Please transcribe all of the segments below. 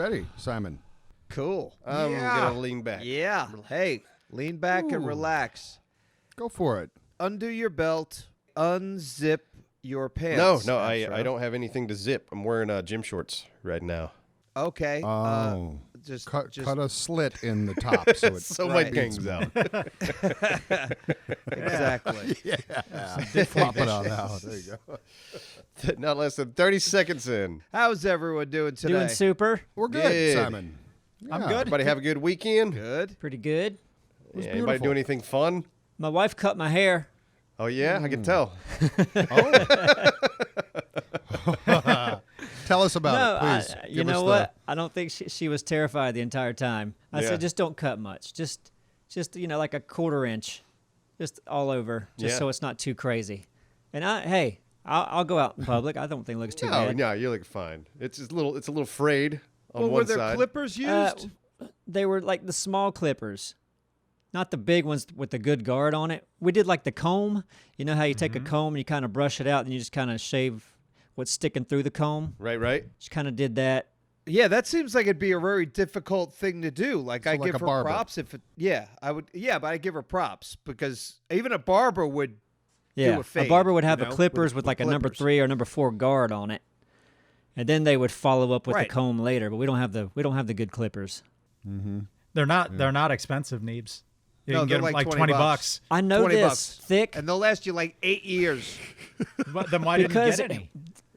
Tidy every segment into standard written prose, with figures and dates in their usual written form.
ready, Simon. Cool. I'm going to lean back. Yeah. Hey, lean back and relax. Go for it. Undo your belt. Unzip your pants. No, I don't have anything to zip. I'm wearing gym shorts right now. Okay. Oh. Just Cut a slit in the top so it So my gang's out. Exactly. Flop it on out. There you go. Not less than 30 seconds in. How's everyone doing today? Doing super. We're good, Good. Simon. I'm Yeah. good. Everybody have a good weekend? Good. Pretty good. Yeah, anybody do anything fun? My wife cut my hair. Oh, yeah? I can tell. Tell us about it, please. You Give us know the- what? I don't think she was terrified the entire time. I Yeah. said, just don't cut much. Just like a 1/4 inch, just all over, just Yeah. so it's not too crazy. And I'll go out in public. I don't think it looks too No, bad. no, you look fine. It's a little frayed on Well, were one there side. clippers used? They were like the small clippers, not the big ones with the good guard on it. We did like the comb. You know how you take a comb and you kind of brush it out and you just kind of shave what's sticking through the comb? Right. Just kind of did that. Yeah, that seems like it'd be a very difficult thing to do. Like, I like give a her barber. props if it, I would. Yeah, but I give her props because even a barber would. Yeah, a fade, barber would have you the know, clippers with with like a number clippers. 3 or number 4 guard on it, and then they would follow up with Right. the comb later. But we don't have the good clippers. They're not expensive, Neebs. You No, can they're get them like like 20 $20. bucks. I know 20 this bucks. thick And they'll last you like 8 years. But then why didn't you because get any?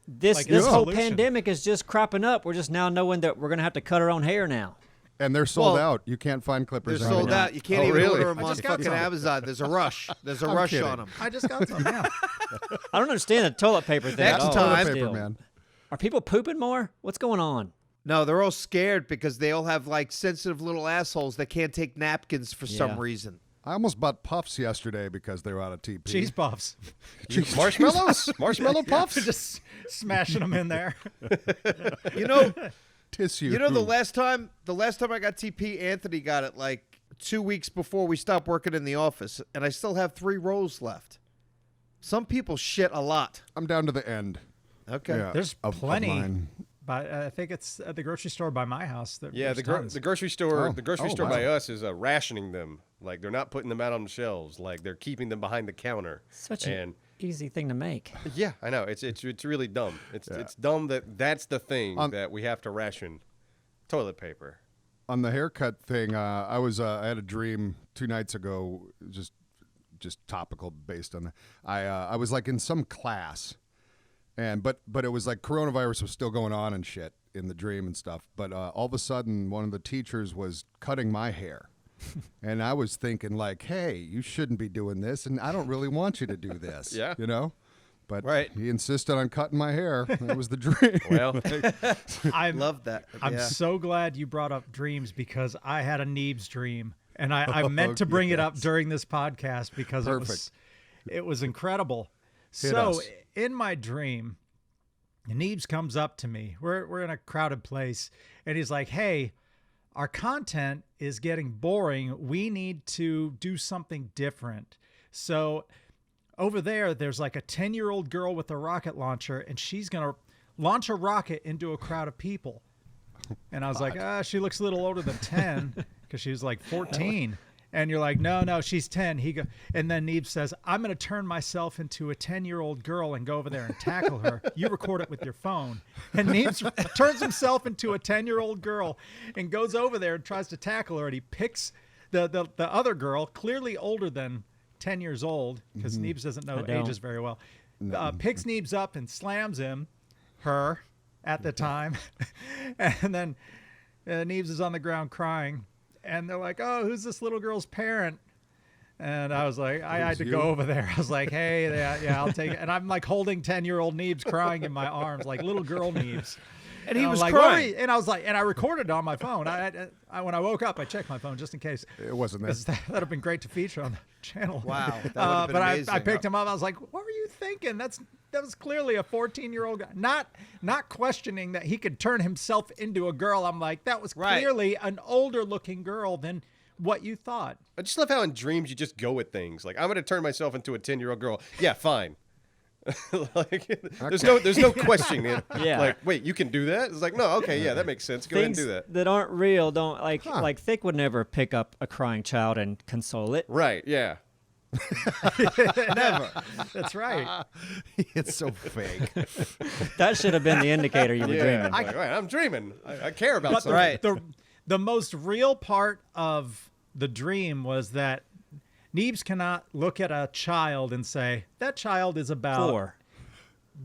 this Like, this it's a whole solution. pandemic is just cropping up. We're just now knowing that we're gonna have to cut our own hair now. And they're sold Well, out. You can't find They're clippers sold anymore. out. You can't Oh, even really? order them I on just got fucking some. Amazon. There's a rush. There's a I'm rush kidding. on them. I just got some. Yeah. I don't understand the toilet paper thing. Next at all. time- Toilet paper, Still. man. Are people pooping more? What's going on? No, they're all scared because they all have like sensitive little assholes that can't take napkins for some Yeah. reason. I almost bought puffs yesterday because they were out of TP. Cheese puffs. Marshmallows? Marshmallow puffs? Just smashing them in there. You know, Tissue. the last time I got TP, Anthony got it like 2 weeks before we stopped working in the office, and I still have 3 rolls left. Some people shit a lot. I'm down to the end. Okay. Yeah, There's of plenty. mine. But I think it's at the grocery store by my house. Yeah, there's the tons. grocery store. Oh. The grocery Oh, store wow. by us is rationing them. Like they're not putting them out on the shelves. Like they're keeping them behind the counter. Such and an easy thing to make. yeah, I know it's really dumb. It's dumb that's the thing that we have to ration toilet paper. On the haircut thing, I had a dream 2 nights ago, just topical based on that. I was like in some class, and but it was like coronavirus was still going on and shit in the dream and stuff. But all of a sudden, one of the teachers was cutting my hair, and I was thinking like, hey, you shouldn't be doing this, and I don't really want you to do this. Yeah. you know. But Right. he insisted on cutting my hair. That was the dream. Well, I Love that. I'm Yeah. so glad you brought up dreams because I had a Neebs dream, and I meant to bring it up during this podcast because Perfect. it was incredible. Hit So us. in my dream, Neebs comes up to me. We're in a crowded place, and he's like, "Hey, our content is getting boring. We need to do something different." So over there's like a 10-year-old girl with a rocket launcher, and she's going to launch a rocket into a crowd of people. And I was like, she looks a little older than 10 because she was like 14. And you're like, no, she's 10. And then Neebs says, I'm going to turn myself into a 10-year-old girl and go over there and tackle her. You record it with your phone. And Neebs turns himself into a 10-year-old girl and goes over there and tries to tackle her. And he picks the other girl, clearly older than 10 years old, because Neebs doesn't know ages very well, picks Neebs up and slams her at the time. And then Neebs is on the ground crying. And they're like, oh, who's this little girl's parent? And I was like, I had to go over there. I was like, hey, yeah, I'll take it. And I'm like holding 10-year-old Neebs crying in my arms, like little girl Neebs. And he was like, crying. and I was like, and I recorded it on my phone. I when I woke up, I checked my phone just in case. It wasn't there. That'd have been great to feature on the channel. Wow. That would've been But amazing. I picked him up. I was like, what were you thinking? That was clearly a 14-year-old guy. Not questioning that he could turn himself into a girl. I'm like, that was Right. clearly an older looking girl than what you thought. I just love how in dreams you just go with things. Like I'm going to turn myself into a 10-year-old girl. Yeah, fine. Like, there's no questioning it. Yeah. Like, wait, you can do that? It's like, no, okay, yeah, that makes sense. Go ahead and Things do that. that aren't real don't like Thick would never pick up a crying child and console it. Right, yeah. Never. That's right. It's so fake. That should have been the indicator you were Yeah. dreaming. Like, right, I'm dreaming. I care about But something. Right. the most real part of the dream was that Neebs cannot look at a child and say, that child is about 4.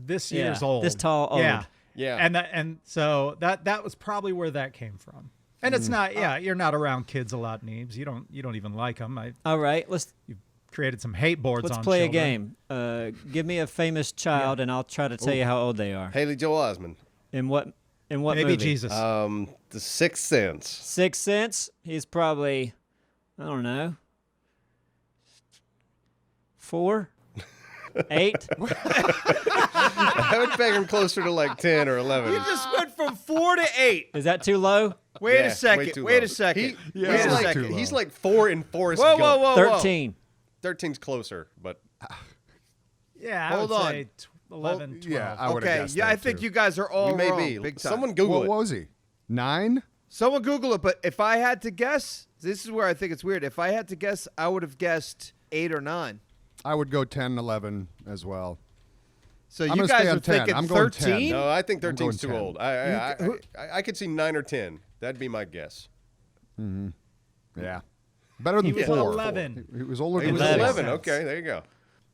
this Yeah, year's old. this tall, old. Yeah. Yeah. And so that was probably where that came from. And it's not, you're not around kids a lot, Neebs. You don't even like them. All right, let's Created some hate boards on play children. a game. Give me a famous child, and I'll try to tell you how old they are. Haley Joel Osment. In what Maybe movie? Jesus. The Sixth Sense. Sixth Sense. He's probably, I don't know, 4, 8. I would peg him closer to like 10 or 11. You just went from 4 to 8. Is that too low? Wait Yeah, a way second. too Wait low. a second. Yeah, Wait a it's second. too low. He's like 4 in Forrest Whoa, Gump. whoa, whoa, whoa. 13. 13's closer, but yeah, I hold would on. say 11, 12. Yeah, I would have Okay, guessed yeah, that I think too. you guys are all you may wrong. be. Big time. Someone Google What it. was he? 9? Someone Google it, but if I had to guess, this is where I think it's weird. If I had to guess, I would have guessed 8 or 9. I would go 10, 11 as well. So I'm you gonna guys stay on are 10. thinking I'm going 10. 13? No, I think I'm going 13's too 10. old. I could see 9 or 10. That'd be my guess. Yeah. Better than He was 4. 11. He was older He than was 11. 11. Sense. Okay, there you go.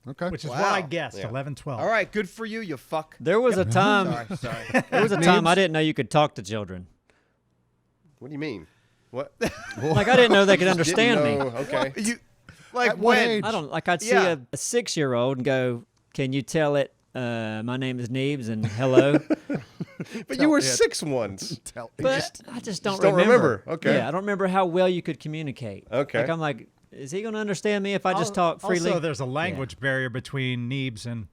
Okay. Which is Wow. what I guessed, Yeah. 11, 12. All right, good for you, you fuck. There was a time. Sorry. There was a time I didn't know you could talk to children. What do you mean? What? Like I didn't know they could understand Didn't me. know. Okay. You like At what when? age? I don't like. I'd see Yeah. a 6-year-old and go, "Can you tell it? My name is Neebs and hello." But you were it. 6 once. But I just don't don't remember. Okay. Yeah, I don't remember how well you could communicate. Okay. Like I'm like, is he going to understand me if I just talk freely? Also, there's a language barrier between Neebs and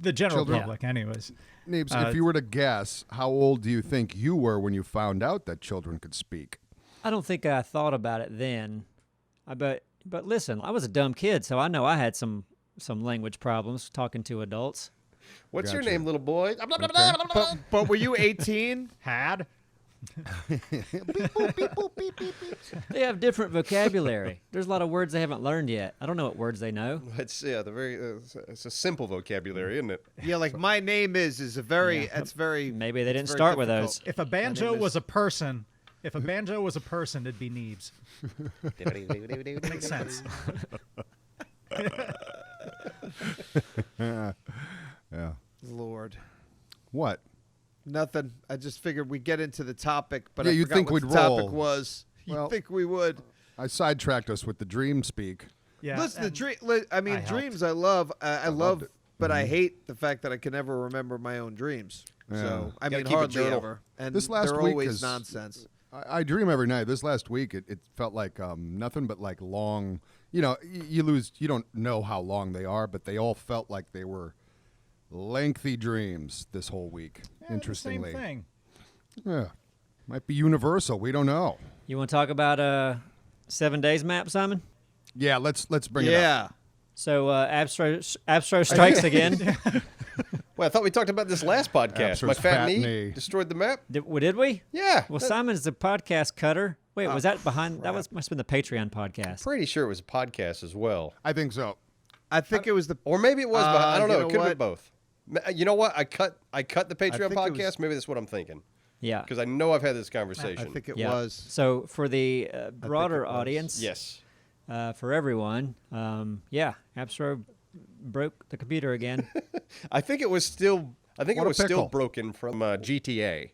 the general Children. public, anyways. Neebs, if you were to guess, how old do you think you were when you found out that children could speak? I don't think I thought about it then. But listen, I was a dumb kid, so I know I had some language problems talking to adults. What's your Gotcha. name, little boy? But were you 18? Had? They have different vocabulary. There's a lot of words they haven't learned yet. I don't know what words they know. It's it's a simple vocabulary, isn't it? Yeah, like my name is a very it's very Maybe they didn't it's very start with difficult. those. If a banjo name was is- a person, it'd be Neebs. Makes sense. Yeah. Lord. What? Nothing. I just figured we'd get into the topic, but Yeah, I you'd forgot think what we'd the topic roll. was. Well- You think we would? I sidetracked us with the dream speak. Yeah. Listen, the and dream. I mean, I helped. dreams. I love. I love, loved it. but I hate the fact that I can never remember my own dreams. Yeah. So I Gotta mean, keep a hardly journal. ever. And This last they're week always is- nonsense. I dream every night. This last week, it felt like nothing but like long. You know, you don't know how long they are, but they all felt like they were lengthy dreams this whole week. yeah, Interestingly, the same thing. yeah, might be universal. We don't know. You want to talk about 7 days map, Simon? Yeah, let's bring it up. Yeah. So Abstro strikes again. Well, I thought we taled about this last podcast. My Absur's fat fat knee knee. destroyed the map. Did we? Yeah. Well, Simon's the podcast cutter. Wait, was that behind? That must have been the Patreon podcast. Pretty sure it was a podcast as well. I think so. I think it was the. Or maybe it was behind. I don't you know. know It could have what? been both. You know what? I cut the Patreon think it podcast. was- Maybe that's what I'm thinking. Yeah. Because I know I've had this conversation. I think it Yeah. was. So for the broader was. audience, Yes. for everyone, Abstro broke the computer again. I think it was still. I think What it a was still pickle. broken from GTA.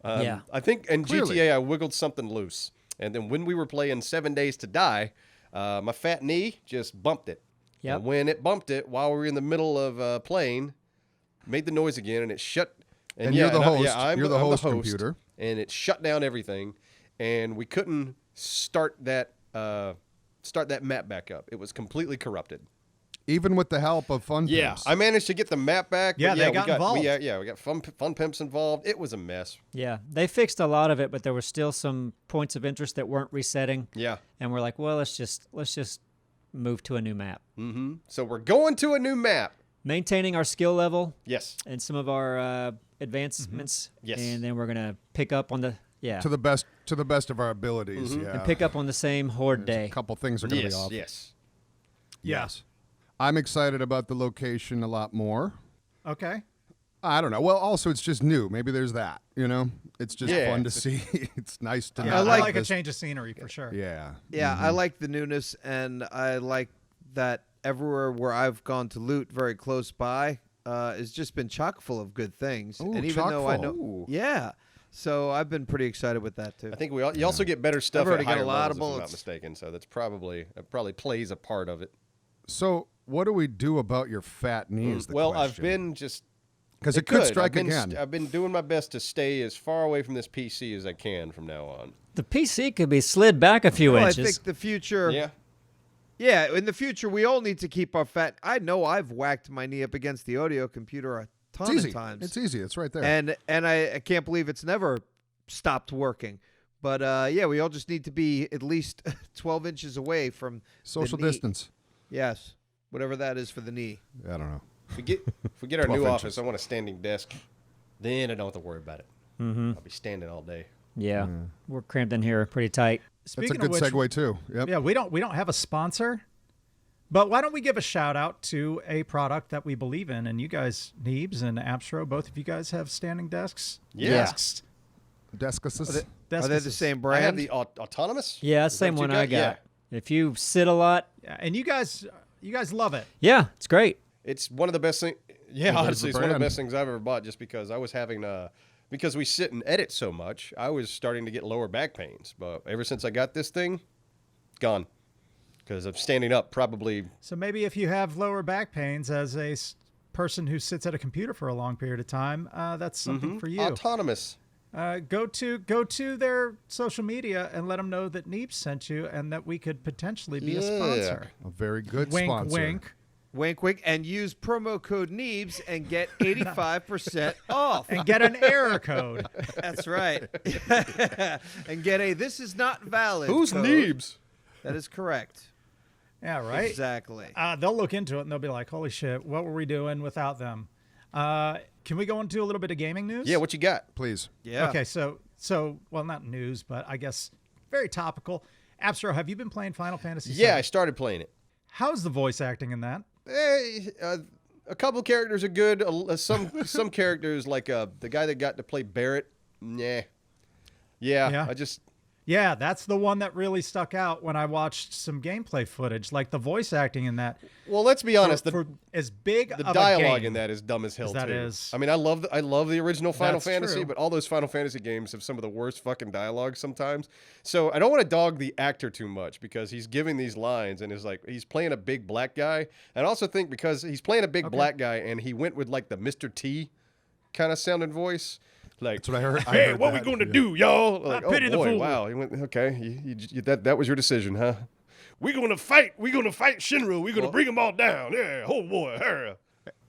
Yeah. I think in Clearly. GTA I wiggled something loose, and then when we were playing 7 Days to Die, my fat knee just bumped it. Yep. And when it bumped it, while we were in the middle of playing, made the noise again, and it shut. And you're the host. I'm You're the I'm host computer. and it shut down everything, and we couldn't start that map back up. It was completely corrupted. Even with the help of Fun Yeah, Pimps. I managed to get the map back. Yeah, but they we got involved. We got fun pimps involved. It was a mess. Yeah, they fixed a lot of it, but there were still some points of interest that weren't resetting. Yeah. And we're like, well, let's just move to a new map. So we're going to a new map. maintaining our skill level Yes. and some of our advancements. Yes. And then we're gonna pick up on the To the best of our abilities. Mm-hmm. Yeah. and pick up on the same horde There's day. A couple things are going to Yes. be off. Yes. Yes. I'm excited about the location a lot more. Okay. I don't know. Well, also it's just new. Maybe there's that. You know, it's just Yeah. fun to see. It's nice to. Yeah, not I have like a this- change of scenery for sure. Yeah. Yeah, I like the newness, and I like that everywhere where I've gone to loot very close by has just been chock full of good things. Ooh, and even chock though I full. know, Ooh. yeah, so I've been pretty excited with that too. I think you also get better stuff already at got higher a lot of levels, if I'm not bullets. mistaken. So that's probably plays a part of it. So, what do we do about your fat knee? Is the Well, question. I've been just because it could strike again. I've been doing my best to stay as far away from this PC as I can from now on. The PC could be slid back a few Well, I inches. think the future. Yeah. Yeah, in the future, we all need to keep our fat. I know I've whacked my knee up against the audio computer a ton It's easy. of times. It's easy. It's right there. and I can't believe it's never stopped working. But yeah, we all just need to be at least 12 inches away from the Social knee. distance. Yes, whatever that is for the knee. I don't know. If we get our 12 new inches. office, I want a standing desk. Then I don't have to worry about it. Mm-hmm. I'll be standing all day. Yeah, we're cramped in here pretty tight. That's Speaking a good of which, segue too. Yep. yeah, we don't have a sponsor, but why don't we give a shout out to a product that we believe in? And you guys, Neebs and Abstro, both of you guys have standing desks. Yeah. Desks. Deskuses. Are they the Desks. same I brand? have the autonomous. Yeah, Is that same what you one I got? Yeah. got. If you sit a lot, Yeah, and you guys love it. yeah, it's great. It's one of the best things. Yeah, Well, there's honestly, the it's one of the brand. best things I've ever bought. Just because I was having because we sit and edit so much, I was starting to get lower back pains. But ever since I got this thing, gone. Because I'm standing up probably. So maybe if you have lower back pains as a person who sits at a computer for a long period of time, that's something for you. Autonomous. Go to their social media and let them know that Neebs sent you and that we could potentially be a sponsor. A very good Wink, sponsor. wink. Wink, wink, and use promo code Neebs and get 85% off. And get an error code. That's right. And get a "this is not valid." Who's code. Neebs? That is correct. Yeah, right? Exactly. They'll look into it and they'll be like, holy shit, what were we doing without them? Can we go into a little bit of gaming news? Yeah, what you got? Please. Yeah. Okay, so well, not news, but I guess very topical. Abstro, have you been playing Final Fantasy VII? Yeah, I started playing it. How's the voice acting in that? A couple characters are good. Some characters, like the guy that got to play Barrett, nah. Yeah. Yeah. That's the one that really stuck out when I watched some gameplay footage. Like the voice acting in that. Well, let's be honest. For as big The of dialogue a game, in that is dumb as hell that too. is. I mean, I love the original Final That's Fantasy, true. but all those Final Fantasy games have some of the worst fucking dialogue sometimes. So I don't want to dog the actor too much because he's giving these lines and is like he's playing a big black guy. And I also think because he's playing a big black guy and he went with like the Mr. T kind of sounding voice. Like, That's what I heard. I hey, heard what that, we gonna yeah. do, y'all? Like, pity the boy, fool. wow. He went, okay, that was your decision, huh? We're gonna fight Shinra. We're gonna bring them all down. Yeah, oh boy, hurry.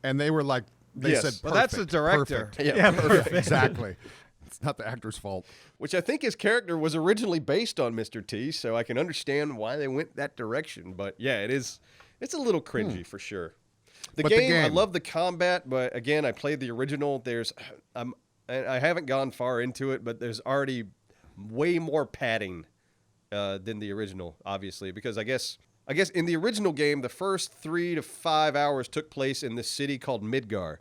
And they were like, they Yes. said, Well, that's the perfect, director. perfect. Yeah, Perfect. Exactly. It's not the actor's fault. Which I think his character was originally based on Mr. T, so I can understand why they went that direction. But yeah, it's a little cringy for sure. The But the game, I game- love the combat, but again, I played the original. I haven't gone far into it, but there's already way more padding than the original, obviously, because I guess in the original game, the first 3 to 5 hours took place in this city called Midgar.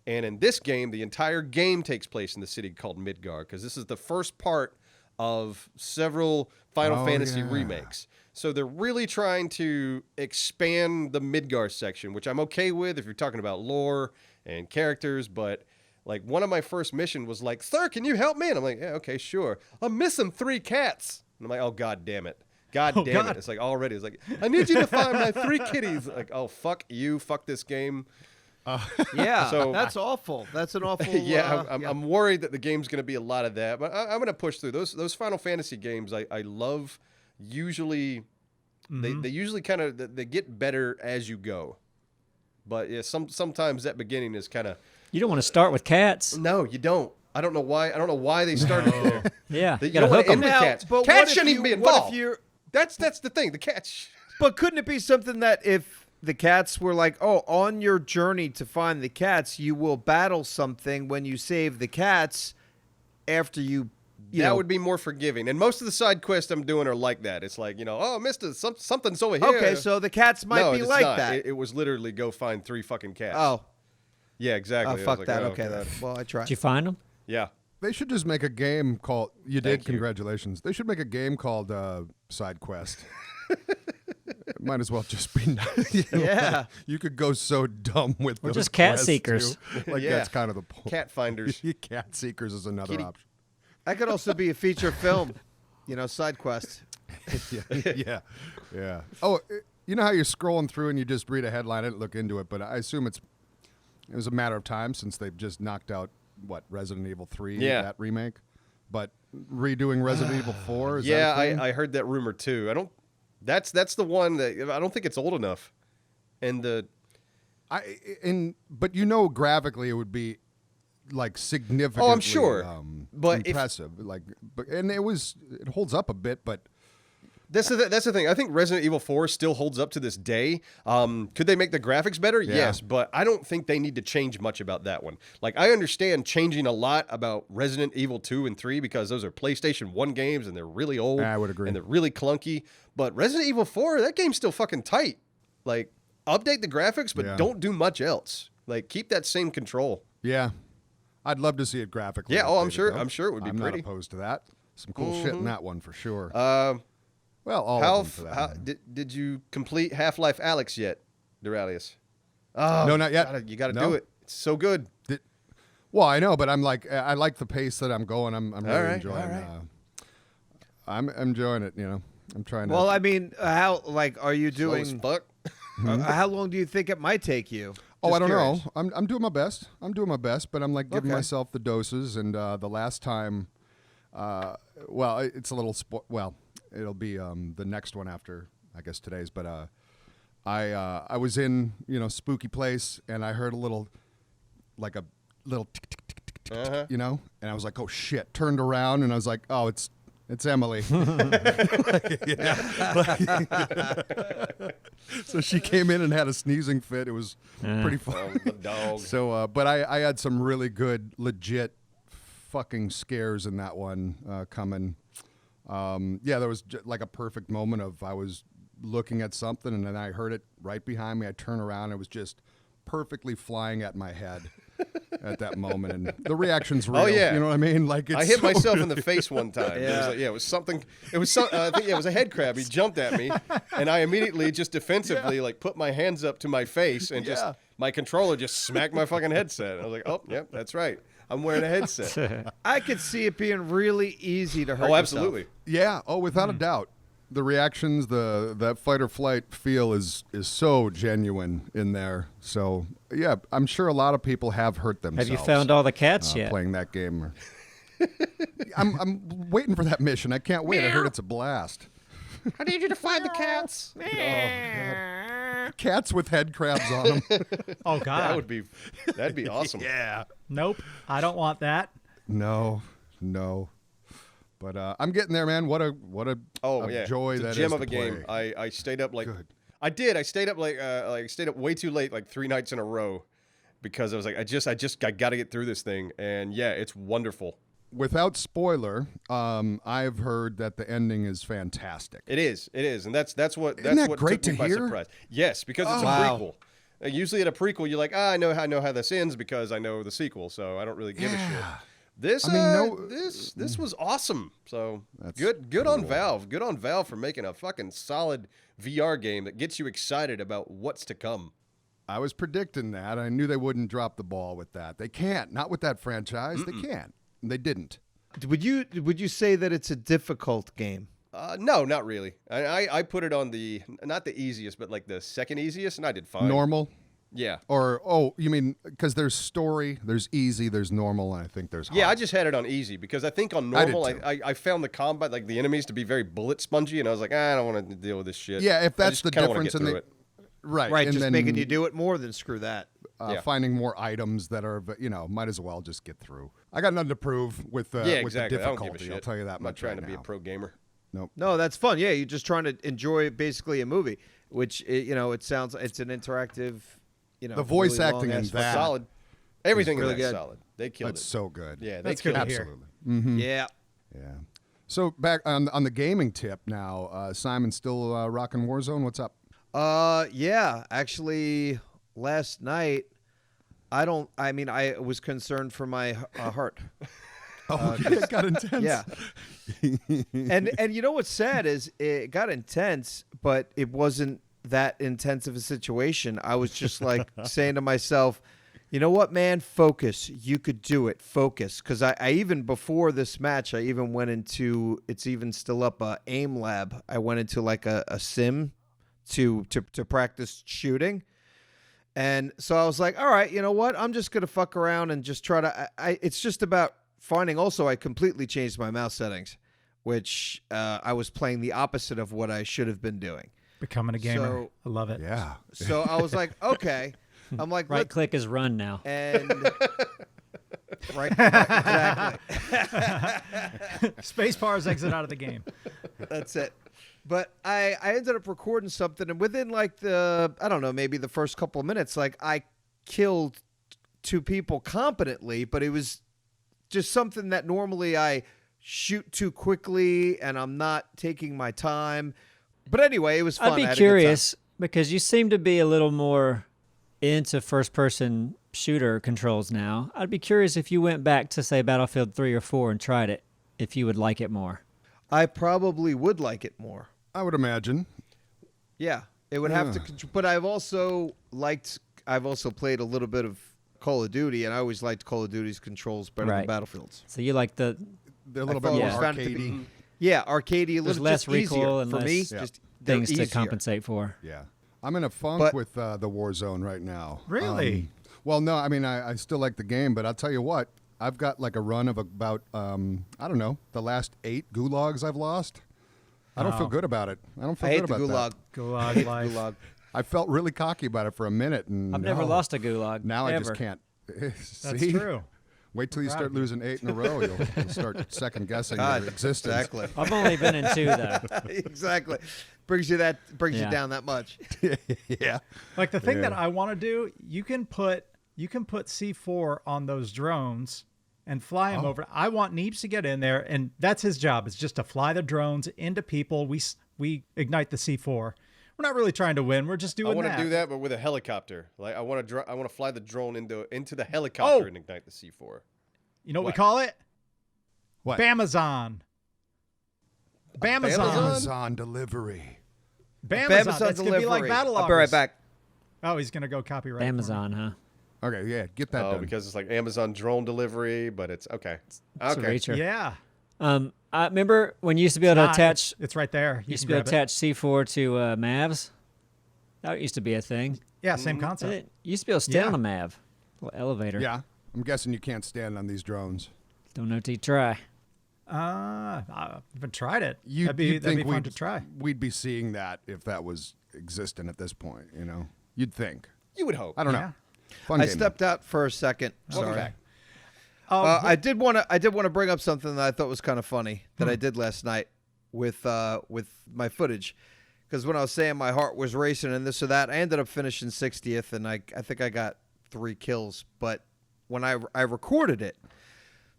And in this game, the entire game takes place in the city called Midgar, because this is the first part of several Final Oh, Fantasy yeah. remakes. So they're really trying to expand the Midgar section, which I'm okay with if you're talking about lore and characters, but like one of my first mission was like, "Sir, can you help me?" And I'm like, "Yeah, okay, sure. I'm missing 3 cats." And I'm like, "Oh, God damn it. God Oh, damn God. it." It's like already, it's like, "I need you to find my 3 kitties." Like, "Oh, fuck you. Fuck this game." Yeah, So- that's awful. That's an awful. Yeah, I'm worried that the game's going to be a lot of that, but I'm going to push through those Final Fantasy games. I love. Usually, they usually kind of they get better as you go, but yeah, sometimes that beginning is kind of You don't want to start with cats. no, you don't. I don't know why. I don't know why they started there. Yeah, You you gotta don't want hook to end 'em. the Now, cats. but what Cats if shouldn't you- even be what if involved. you're- That's the thing. The cats. But couldn't it be something that if the cats were like, oh, on your journey to find the cats, you will battle something when you save the cats after you that know. would be more forgiving. And most of the side quests I'm doing are like that. It's like, oh, mister, something's over here. Okay, so the cats might no, be it's like not. that. It was literally go find 3 fucking cats. Oh. Yeah, exactly. Oh, I was fuck like, that. oh, Okay, God. then. Well, I tried. Did you find them? Yeah. They should just make a game called. You did. Thank you. Congratulations. They should make a game called Side Quest. It might as well just be. Yeah. You could go so dumb with. We're those just cat quests, seekers. too. Like Yeah. that's kind of the point. Cat finders. Cat seekers is another Kitty- option. That could also be a feature film, side quest. Yeah. Yeah. Oh, you know how you're scrolling through and you just read a headline. I didn't look into it, but I assume it was a matter of time since they've just knocked out Resident Evil 3, Yeah. that remake. But redoing Resident Evil 4, is Yeah, that a thing? I heard that rumor too. I don't. That's the one that I don't think it's old enough. And But graphically it would be like significantly. Oh, I'm sure. But impressive. And it holds up a bit, but that's the thing. I think Resident Evil 4 still holds up to this day. Could they make the graphics better? Yeah. Yes, but I don't think they need to change much about that one. Like, I understand changing a lot about Resident Evil 2 and 3 because those are PlayStation 1 games and they're really old. I would agree. And they're really clunky. But Resident Evil 4, that game's still fucking tight. Like, update the graphics, but Yeah. don't do much else. Like, keep that same control. yeah. I'd love to see it graphically. Yeah, I'm updated, sure- though. I'm sure it would be I'm pretty. not opposed to that. Some cool shit in that one for sure. Uh, Well, all of them for that matter. did you complete Half-Life Alyx yet, Duralius? Oh, No, not yet. You got to No. do it. It's so good. Well, I know, but I'm like, I like the pace that I'm going. I'm really right, enjoying. all right. I'm enjoying it. I'm trying to. Well, I mean, how are you Slow as doing? fuck. How long do you think it might take you? Oh, Just I don't curious. know. I'm doing my best. But I'm like giving Okay. myself the doses. And the last time, it's a little it'll be the next one after I guess today's. But I was in spooky place and I heard a little tick tick tick tick tick, Uh-huh. and I was like, oh shit! Turned around and I was like, oh, it's Emily. So she came in and had a sneezing fit. It was pretty fun. Oh, the dog. So, but I had some really good, legit fucking scares in that one coming. There was like a perfect moment of I was looking at something and then I heard it right behind me. I turned around and it was just perfectly flying at my head at that moment. And the reaction's real. Oh, yeah. You know what I mean? Like I it's hit so myself in the face one time. Yeah. It was something. It was I think it was a head crab. He jumped at me, and I immediately just defensively put my hands up to my face and just my controller just smacked my fucking headset. I was like, oh, yep, that's right. I'm wearing a headset. I could see it being really easy to hurt. Oh, yourself. absolutely. Yeah. Oh, without a doubt. The reactions, that fight or flight feel is so genuine in there. So yeah, I'm sure a lot of people have hurt themselves. Have you found all the cats yet? Playing that game? I'm waiting for that mission. I can't wait. I heard it's a blast. I need you to find the cats. Cats with head crabs on them. Oh God. That'd be awesome. Yeah. Nope. I don't want that. No. But I'm getting there, man. What a joy it's that a is gem to of a game. play. I stayed up like Good. I did. I stayed up stayed up way too late, like 3 nights in a row, because I was like, I got to get through this thing, and yeah, it's wonderful. Without spoiler, I've heard that the ending is fantastic. It is, and that's what Isn't that what great took me to by hear? surprise. Yes, because it's a Wow. prequel. Usually at a prequel, you're like, I know how this ends because I know the sequel, so I don't really give a shit. This, this was awesome. So That's good on cool. Valve. Good on Valve for making a fucking solid VR game that gets you excited about what's to come. I was predicting that. I knew they wouldn't drop the ball with that. They can't. Not with that franchise. They can't. And they didn't. Would you say that it's a difficult game? No, not really. I put it on not the easiest, but like the second easiest, and I did fine. Normal? Yeah. Or, you mean, because there's story, there's easy, there's normal, and I think there's hard. Yeah, I just had it on easy because I think on I did normal, too. I found the combat, like the enemies, to be very bullet spongy, and I was like, I don't want to deal with this shit. Yeah, if I that's just the kinda wanna difference get in through the... it. Right. Right, and just then, making you do it more than screw that. Yeah. Finding more items that are, might as well just get through. I got nothing to prove with, Yeah, with exactly. the I don't give a difficulty. shit. I'll tell you that I'm not much trying right to be a now. pro gamer. Nope. No, that's fun. Yeah, you're just trying to enjoy basically a movie. which it sounds it's an interactive. The voice really acting in long-ass that. Solid. Everything really in that's good. solid. They killed That's it. so good. Yeah, they That's killed good it. to hear. Absolutely. Yeah. Yeah. So back on the gaming tip now, Simon still rocking Warzone. What's up? Yeah. Actually, last night, I was concerned for my heart. Oh, it got intense. Yeah. and you know what's sad is it got intense, but it wasn't that intense of a situation. I was just like saying to myself, you know what, man? Focus. You could do it. Focus. Because I even before this match, I even went into, it's even still up, aim lab. I went into like a sim to practice shooting. And so I was like, all right, you know what? I'm just going to fuck around and just try to, it's just about finding, also, I completely changed my mouse settings, which I was playing the opposite of what I should have been doing. Becoming a gamer. So- I love it. Yeah. So I was like, okay. I'm like, Right click is run now. and right, exactly. Space bars exit out of the game. That's it. But I ended up recording something, and within like maybe the first couple of minutes, like I killed 2 people competently, but it was just something that normally I shoot too quickly, and I'm not taking my time. But anyway, it was fun. I'd I be had a good time. curious because you seem to be a little more into first-person shooter controls now. I'd be curious if you went back to, say, Battlefield 3 or 4 and tried it, if you would like it more. I probably would like it more. I would imagine. Yeah, it would have to. But I've also played a little bit of Call of Duty, and I always liked Call of Duty's controls better than Right. Battlefield's. So you like They're a little bit I've more always found it to be- arcadey. Yeah, arcadey, a there's little less just recoil easier and for less me. Yeah. Just they're things to easier. compensate for. Yeah. I'm in a funk But- with the Warzone right now. Really? Well, no, I mean, I still like the game, but I'll tell you what, I've got like a run of about, I don't know, the last 8 gulags I've lost. I don't feel good about it. I don't feel I hate good the about gulag. that. Gulag life. Gulag. I felt really cocky about it for a minute. And I've never no. lost a gulag. Now I ever. just can't. That's See? true. Wait till you proud start of you. losing 8 in a row. You'll start second guessing God, your existence. exactly. I've only been in 2 though. Exactly. Brings you Yeah. down that much. Yeah. Like the thing that Yeah. I want to do, you can put C4 on those drones and fly them over. I want Neebs to get in there, and that's his job. It's just to fly the drones into people. We ignite the C4. We're not really trying to win. We're just doing I want that. to do that, but with a helicopter. Like I want to fly the drone into the helicopter Oh! and ignite the C4. You know what we What? call it? What? Bamazon. Bamazon. Amazon delivery. Bamazon. Bamazon That's going to be like delivery. battle I'll be right back. Oh, he's going to go copyright. for me. Amazon, huh? Okay, yeah, get that Oh, done. because it's like Amazon drone delivery, but it's okay. It's a Okay. reacher. Yeah. I remember when you used to be able to Not- attach It's right there. You used to can be able grab to it. attach C4 to Mavs. That used to be a thing. Yeah, same concept. You used to be able to stand Yeah. on a Mav. Little elevator. Yeah, I'm guessing you can't stand on these drones. Don't know till you try. I haven't tried it. You'd that'd be think fun to try. we'd be seeing that if that was existent at this point, you know? You'd think. You would hope. I don't Yeah. know. Fun I game, stepped out for a second. Welcome Sorry. back. I did want to bring up something that I thought was kind of funny that I did last night with my footage, because when I was saying my heart was racing and this or that, I ended up finishing 60th, and I think I got 3 kills. But when I recorded it,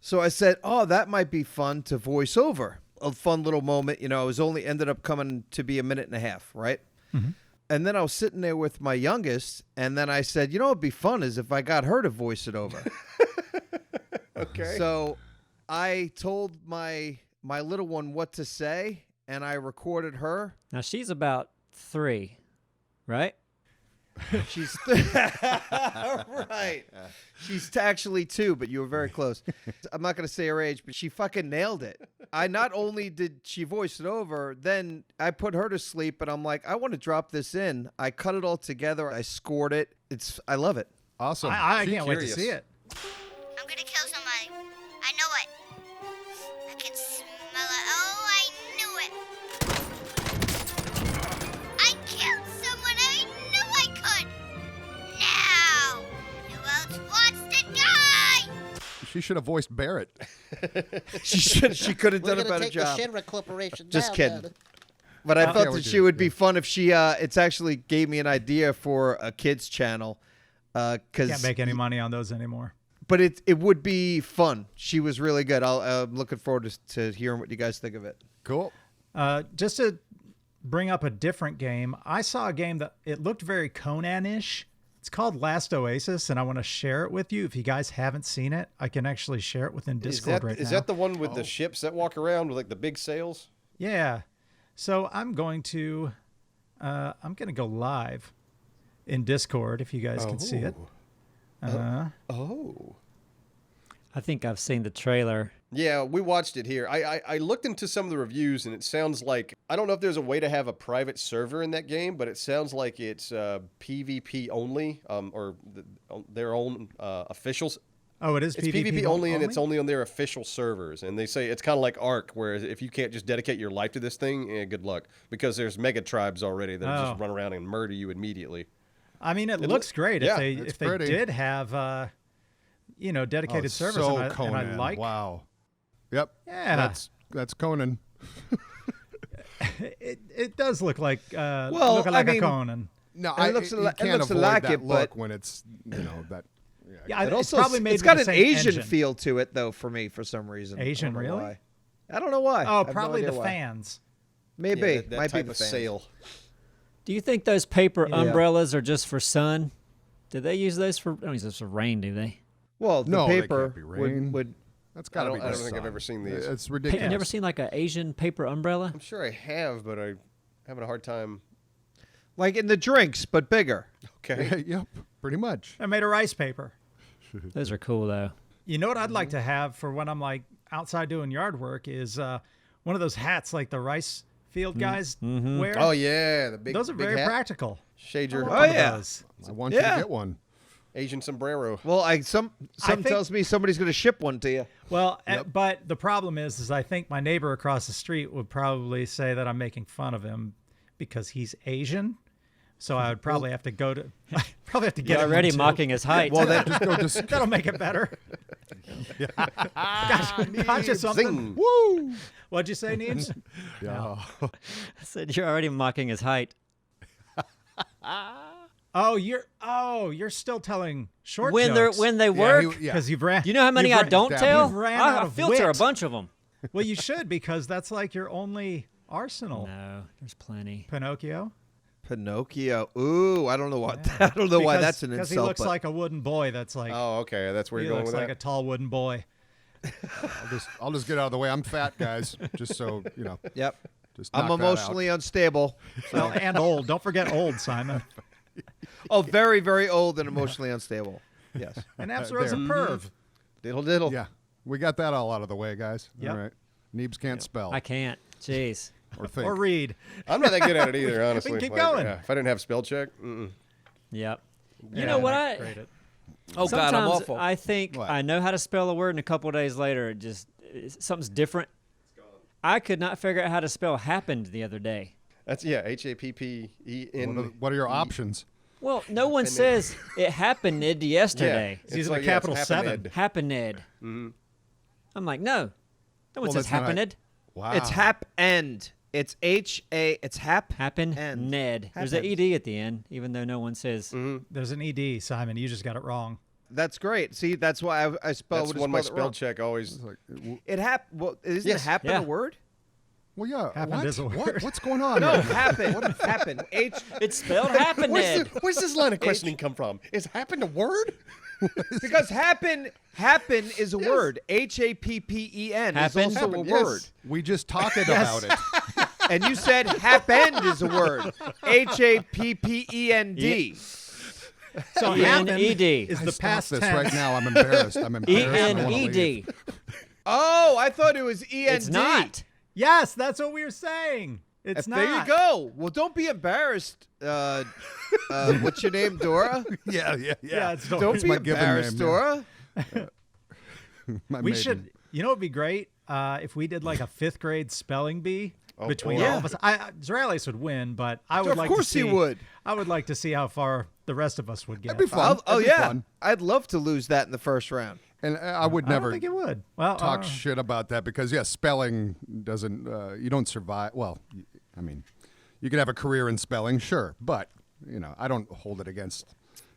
so I said, oh, that might be fun to voice over. A fun little moment, you know. It was only ended up coming to be a minute and a half, right? And then I was sitting there with my youngest, and then I said, you know, what'd be fun is if I got her to voice it over. Okay. So I told my little one what to say, and I recorded her. Now she's about 3, right? She's right. She's actually 2, but you were very close. I'm not going to say her age, but she fucking nailed it. I not only did she voice it over, then I put her to sleep, and I'm like, I want to drop this in. I cut it all together. I scored it. I love it. Awesome. I Be can't wait to curious. see it. I'm gonna kill somebody. I know it. I can smell it. Oh, I knew it. I killed someone. I knew I could. Now, who else wants to die? She should have voiced Barrett. She could have We're done a gonna better take job. the Shinra Corporation Just down, kidding. man. But I Yeah, thought we that do, she would be yeah. fun if she. It's actually gave me an idea for a kids channel. Can't make any money on those anymore. But it would be fun. She was really good. I'm looking forward to hearing what you guys think of it. Cool. Just to bring up a different game, I saw a game that it looked very Conan-ish. It's called Last Oasis, and I want to share it with you. If you guys haven't seen it, I can actually share it within Discord right now. Is that the one with the ships that walk around with like the big sails? Yeah. So I'm going to go live in Discord if you guys can see it. Oh. I think I've seen the trailer. Yeah, we watched it here. I looked into some of the reviews, and it sounds like, I don't know if there's a way to have a private server in that game, but it sounds like it's PvP only, or their own officials. Oh, it is It's PvP only, and it's only on their official servers. And they say it's kind of like Ark, where if you can't just dedicate your life to this thing, good luck. Because there's mega tribes already that just run around and murder you immediately. I mean, it looks great. yeah, If they did have, dedicated servers, So and Conan. I like. Wow. Yep. Yeah. That's Conan. It does look like Well, like I a mean, Conan. No, It looks you like- it can't looks avoid like that it, look but- when it's that. Yeah, It it's also probably made it's with got the an same Asian engine. feel to it though for me for some reason. Asian, I don't know really? why. I don't know why. I Oh, have no probably idea the why. fans. Maybe Yeah, that might type be the of fans. sail. Do you think those paper Yeah. umbrellas are just for sun? Did they use those for? They don't use those for rain, do they? Well, the No, they paper can't be rain. would That's got to be. I don't the think I've sun. ever seen these. It's You ridiculous. never seen like an Asian paper umbrella? I'm sure I have, but I'm having a hard time. like in the drinks, but bigger. Okay. Yep. Pretty much. I made a rice paper. Those are cool though. You know what I'd like to have for when I'm like outside doing yard work is one of those hats like the rice field guys wear. Oh yeah, the big. Those are big very hat. practical. Shade your Oh, One of yeah. those. I want you Yeah. to get one. Asian sombrero. Well, some think- tells me somebody's going to ship one to you. Well, but the problem is I think my neighbor across the street would probably say that I'm making fun of him because he's Asian. So I would probably have to go to probably have to get You're him one, already too. mocking his height. Well, then That'll make it better. Gotcha something. Zing. Woo! What'd you say, Neebs? Yeah. I said you're already mocking his height. Oh, you're still telling short When jokes. they work. Because you've ran. You know how many you've I ran- don't Damn, tell? you've ran out I of filter wit. a bunch of them. Well, you should because that's like your only arsenal. No, there's plenty. Pinocchio. Pinocchio. Ooh, I don't know what. I don't know why that's an Because insult. he looks but like a wooden boy. That's like Oh, okay. That's where he you're going looks with like that. a tall wooden boy. I'll just get out of the way. I'm fat, guys. Just so you know. Yep. Just I'm knock that out. emotionally unstable. Well, and old. Don't forget old, Simon. Oh, very, very old and emotionally unstable. Yes. And Absaro's a perv. Diddle diddle. Yeah, we got that all out of the way, guys. Yep. All right. Neebs can't spell I can't. Jeez. or think. Or read. I'm not that good at it either, honestly. keep going. If I didn't have spell check, Yep. You Yeah, know what great it. Oh God, I'm Sometimes awful. I think What? I know how to spell a word, and a couple of days later, something's different. I could not figure out how to spell happened the other day. that's HAPPEN. What are your options? Well, no one says it happened yesterday. It's using a capital 7. Happened. I'm like, no. No one Well, says that's not- happened. Wow. It's hap end. It's HA. It's hap. Happened. End. Ned. There's an Happened. ED at the end, even though no one says. There's an ED, Simon. You just got it wrong. That's great. See, that's why I spelled. That's would have one my spelled it spell wrong. check always. It Well, isn't Yes. it happen Yeah. a word? Well, yeah. Happened what? is a What? word. What's going on? No, here? happen. Happen. H. It's spelled happened. Where's this line of questioning come from? Is happen a word? Because happen is a word. HAPPEN is Happen? also a Happen, yes. word. We just talked about it. And you said happened is a word. HAPPEND. So E-N-E-D. happened is the Stop past this tense. right now. I'm embarrassed. I'm embarrassed. I wanna leave. E-N-E-D. Oh, I thought it was END. It's not. Yes, that's what we were saying. It's not. There you go. Well, don't be embarrassed. What's your name, Dora? Yeah. Yeah, it's Don't It's be my given embarrassed, name, Dora. My We maiden. should. You know, it'd be great if we did like a 5th grade spelling bee between boy. all of us. Israelis would win, but I would Of like course to see. he would. I would like to see how far the rest of us would get. That'd be fun. Oh That'd be yeah, fun. I'd love to lose that in the first round. And I would I never don't think it would. Well, talk shit about that because spelling doesn't. You don't survive. Well, I mean, You can have a career in spelling, sure, but I don't hold it against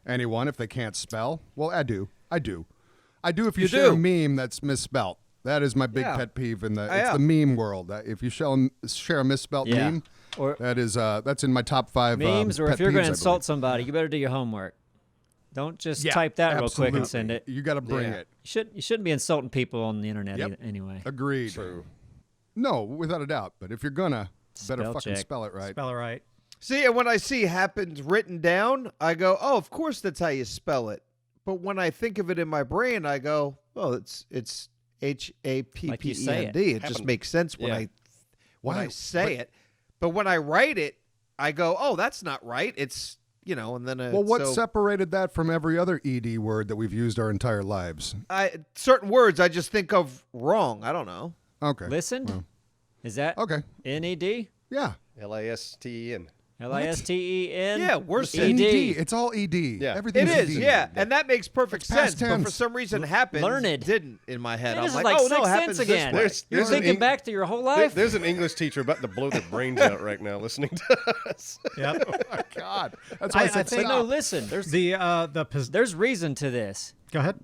anyone if they can't spell. Well, I do. If you share a meme that's misspelt. That is my big pet peeve in it's the meme world. If you share a misspelt meme, or that's in my top 5 memes. Or pet if you're going peeves, to I insult believe. somebody, you better do your homework. Don't just type that real quick and send it. You got to bring it. You shouldn't be insulting people on the internet anyway. Agreed. True. No, without a doubt. But if you're gonna, better Spell fucking check. spell it right. Spell it right. See, and when I see happens written down, I go, "Oh, of course that's how you spell it." But when I think of it in my brain, I go, "Oh, it's HAPPEND." Like you say it. It just makes sense when I say it. But when I write it, I go, "Oh, that's not right." It's and then Well, what separated that from every other ED word that we've used our entire lives? certain words I just think of wrong. I don't know. Okay. Listened? Well, Is that okay. NED? Yeah. LASTEN. LISTEN? Yeah, we're It's saying ED. It's all ED. Yeah. Everything's it is. ED. Yeah, and that makes perfect It's past sense. But for tense. some reason, happened Learned. didn't in my head. Hey, I'm this is like, like oh no, Sixth happens Sense this again. way. You're There's thinking an back to your whole life? There's an English teacher about to blow their brains out right now listening to us. Yep. Oh my God. That's why I said But no, stop. listen. There's There's reason to this. Go ahead.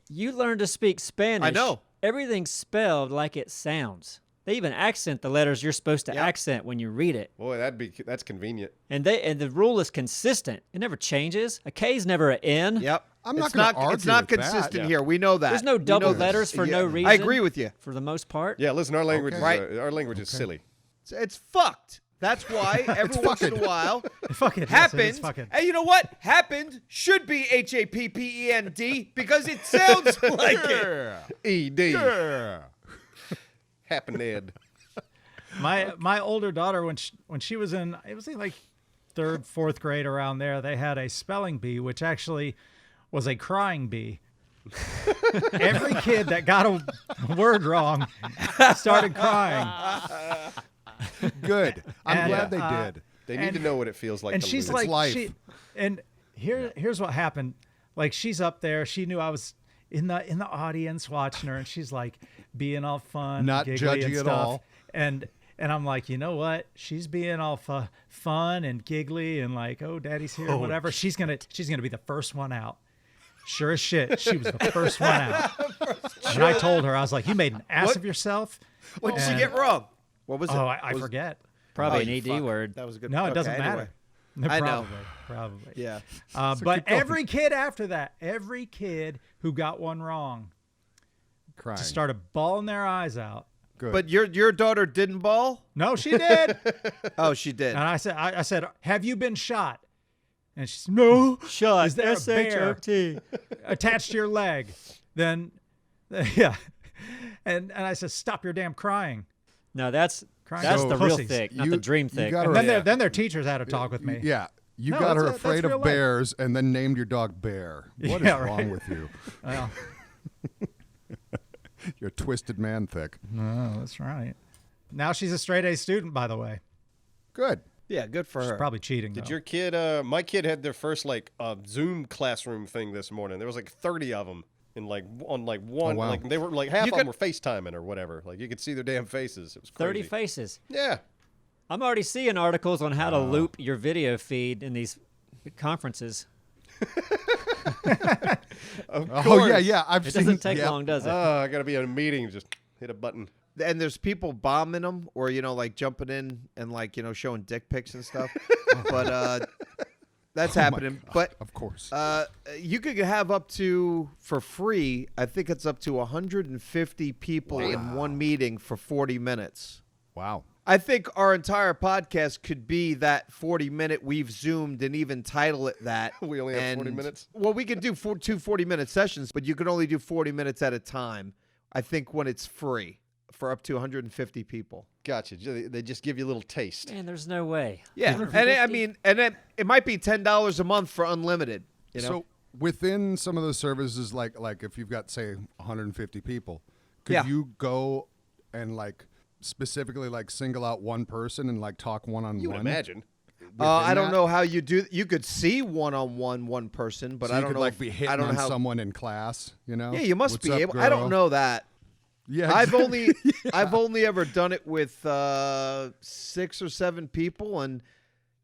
You learn to speak Spanish. I know. Everything's spelled like it sounds. They even accent the letters you're supposed to accent when you read it. Boy, that's convenient. And the rule is consistent. It never changes. A K is never an N. Yep. I'm not It's gonna not. argue It's not with that. consistent Yeah. here. We know that. There's no We double know this. letters for no reason. I agree with you. For the most part. Yeah, listen, our language Okay. our language is silly. It's fucked. That's why every once in a while Fuck it. happened. Fuck it. And you know what? Happened should be HAPPEND because it sounds like it. ED. Happened. My older daughter, when she was in, it was in like 3rd, 4th grade around there, they had a spelling bee, which actually was a crying bee. Every kid that got a word wrong started crying. Good. I'm And, glad they did. They need to know what it feels like And to she's lose. like, life. here's what happened. Like, she's up there. She knew I was in the audience watching her, and she's like being all fun, Not giggly and judgy at stuff. all. And I'm like, you know what? She's being all fun and giggly and like, oh, daddy's here, whatever. She's gonna be the first one out. Sure as shit, she was the first one out. And I told her, I was like, you made an ass of yourself. What did she And- get wrong? What was it? Oh, I forget. Probably Oh, an you ED fuck. word. That was a good. No, it okay, doesn't anyway. matter. I know. Probably. Yeah. But keep going. every kid after that, every kid who got one wrong Crying. started bawling their eyes out. Good. But your daughter didn't ball? No, she did. Oh, she did. And I said, have you been shot? And she said, no. Shut. Is there a bear SHOT. attached to your leg? Then, yeah. And I said, stop your damn crying. No, that's Crying the real pussies. thick, not the dream thick. got And her, then their teachers had to talk with me. yeah. You No, got her that's afraid real of life. bears and then named your dog Bear. What is Yeah, wrong right. with you? Well, You're a twisted man thick. no, that's right. Now she's a straight A student, by the way. Good. Yeah, good for She's her. probably cheating. Did though. your kid? My kid had their first Zoom classroom thing this morning. There was like 30 of them in one. Oh, wow. Like they were like half You of them could- were FaceTiming or whatever. Like you could see their damn faces. It was crazy. 30 faces. Yeah. I'm already seeing articles on how to loop your video feed in these conferences. Of Oh course. yeah. I've It seen. doesn't take yeah. long, does it? I gotta be in a meeting. Just hit a button. And there's people bombing them, or like jumping in and like showing dick pics and stuff. But that's happening. But Of course. you could have up to for free. I think it's up to 150 people in one meeting for 40 minutes. Wow. I think our entire podcast could be that 40-minute we've zoomed and even title it that. We only have 40 And- minutes? Well, we could do two 40-minute sessions, but you could only do 40 minutes at a time. I think when it's free for up to 150 people. Gotcha. They just give you a little taste. Man, there's no way. Yeah, and it might be $10 a month for unlimited. You know, So within some of those services, like if you've got say 150 people, could Yeah. you go and specifically single out one person and talk one-on-one? You would imagine. I don't that? know how you do. You could see one person, but So I you don't could know. be if, hitting I don't on know how. someone in class, Yeah, you must What's be up, able. I don't girl? know that. Yeah, I've only ever done it with 6 or 7 people, and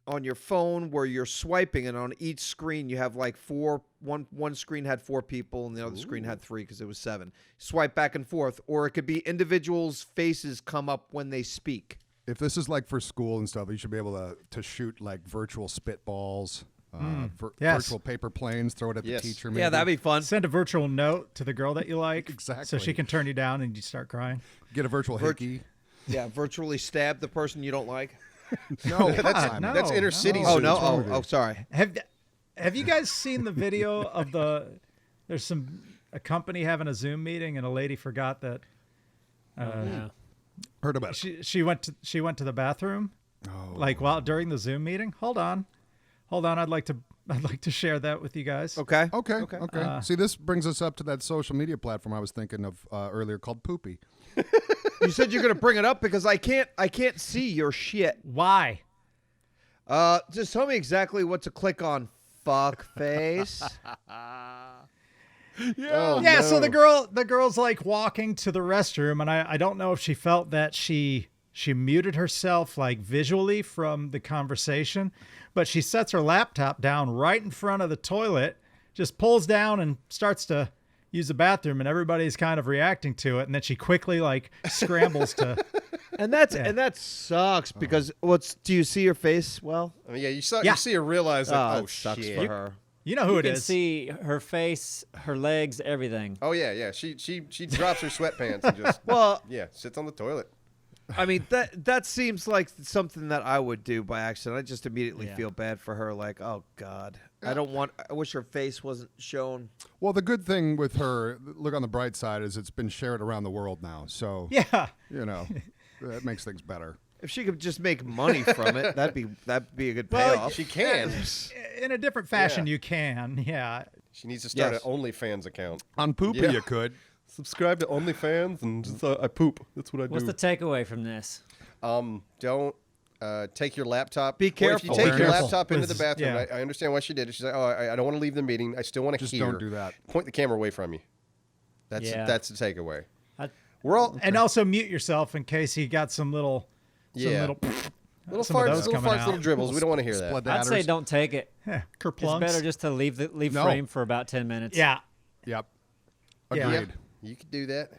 on your phone where you're swiping, and on each screen you have like one screen had 4 people and the other screen had 3 because it was 7. Swipe back and forth, or it could be individuals' faces come up when they speak. If this is like for school and stuff, you should be able to shoot like virtual spitballs, virtual paper planes, throw it at the teacher. Maybe. Yeah, that'd be fun. Send a virtual note to the girl that you like. Exactly. So she can turn you down and you start crying. Get a virtual hickey. Yeah, virtually stab the person you don't like. No, That's inner city. Oh suits. no! Oh, sorry. Have you guys seen the video of there's a company having a Zoom meeting and a lady forgot that Heard about it. she went to the bathroom like during the Zoom meeting. Hold on. I'd like to share that with you guys. Okay. Okay. See, this brings us up to that social media platform I was thinking of earlier called Poopy. You said you're gonna bring it up because I can't see your shit. Why? Just tell me exactly what to click on. Fuck face. Yeah, so the girl's like walking to the restroom, and I don't know if she felt that she muted herself like visually from the conversation, but she sets her laptop down right in front of the toilet, just pulls down and starts to use the bathroom, and everybody's kind of reacting to it, and then she quickly like scrambles to And that sucks because do you see your face? Well, I mean, you see her realize that. it sucks shit. for her. You know who You it can is. see her face, her legs, everything. Oh yeah. She drops her sweatpants and just sits on the toilet. I mean that seems like something that I would do by accident. I just immediately Yeah. feel bad for her. Like, oh God, I wish her face wasn't shown. Well, the good thing with her, look on the bright side, is it's been shared around the world now. So Yeah. you know, that makes things better. If she could just make money from it, that'd be a good Well, payoff. She can. In a different fashion, Yeah. you can. Yeah. She needs to start Yes. an OnlyFans account. On Poopy, Yeah. you could. Subscribe to OnlyFans and just, I poop. That's what I do. What's the takeaway from this? Don't take your laptop. Be Or if careful. you take your Careful. laptop into the With- bathroom, yeah. I understand why she did it. She's like, I don't want to leave the meeting. I still want to Just hear. don't do that. Point the camera away from you. That's Yeah. that's the takeaway. I- We're all And also mute yourself in case you got some little Yeah. little little some of farts, those little coming farts, out. little dribbles. We don't want to hear that. I'd say Spladadders. don't take it. kerplunks. It's better just to leave No. frame for about 10 minutes. Yeah. Yep. Yeah. Agreed. You could do that.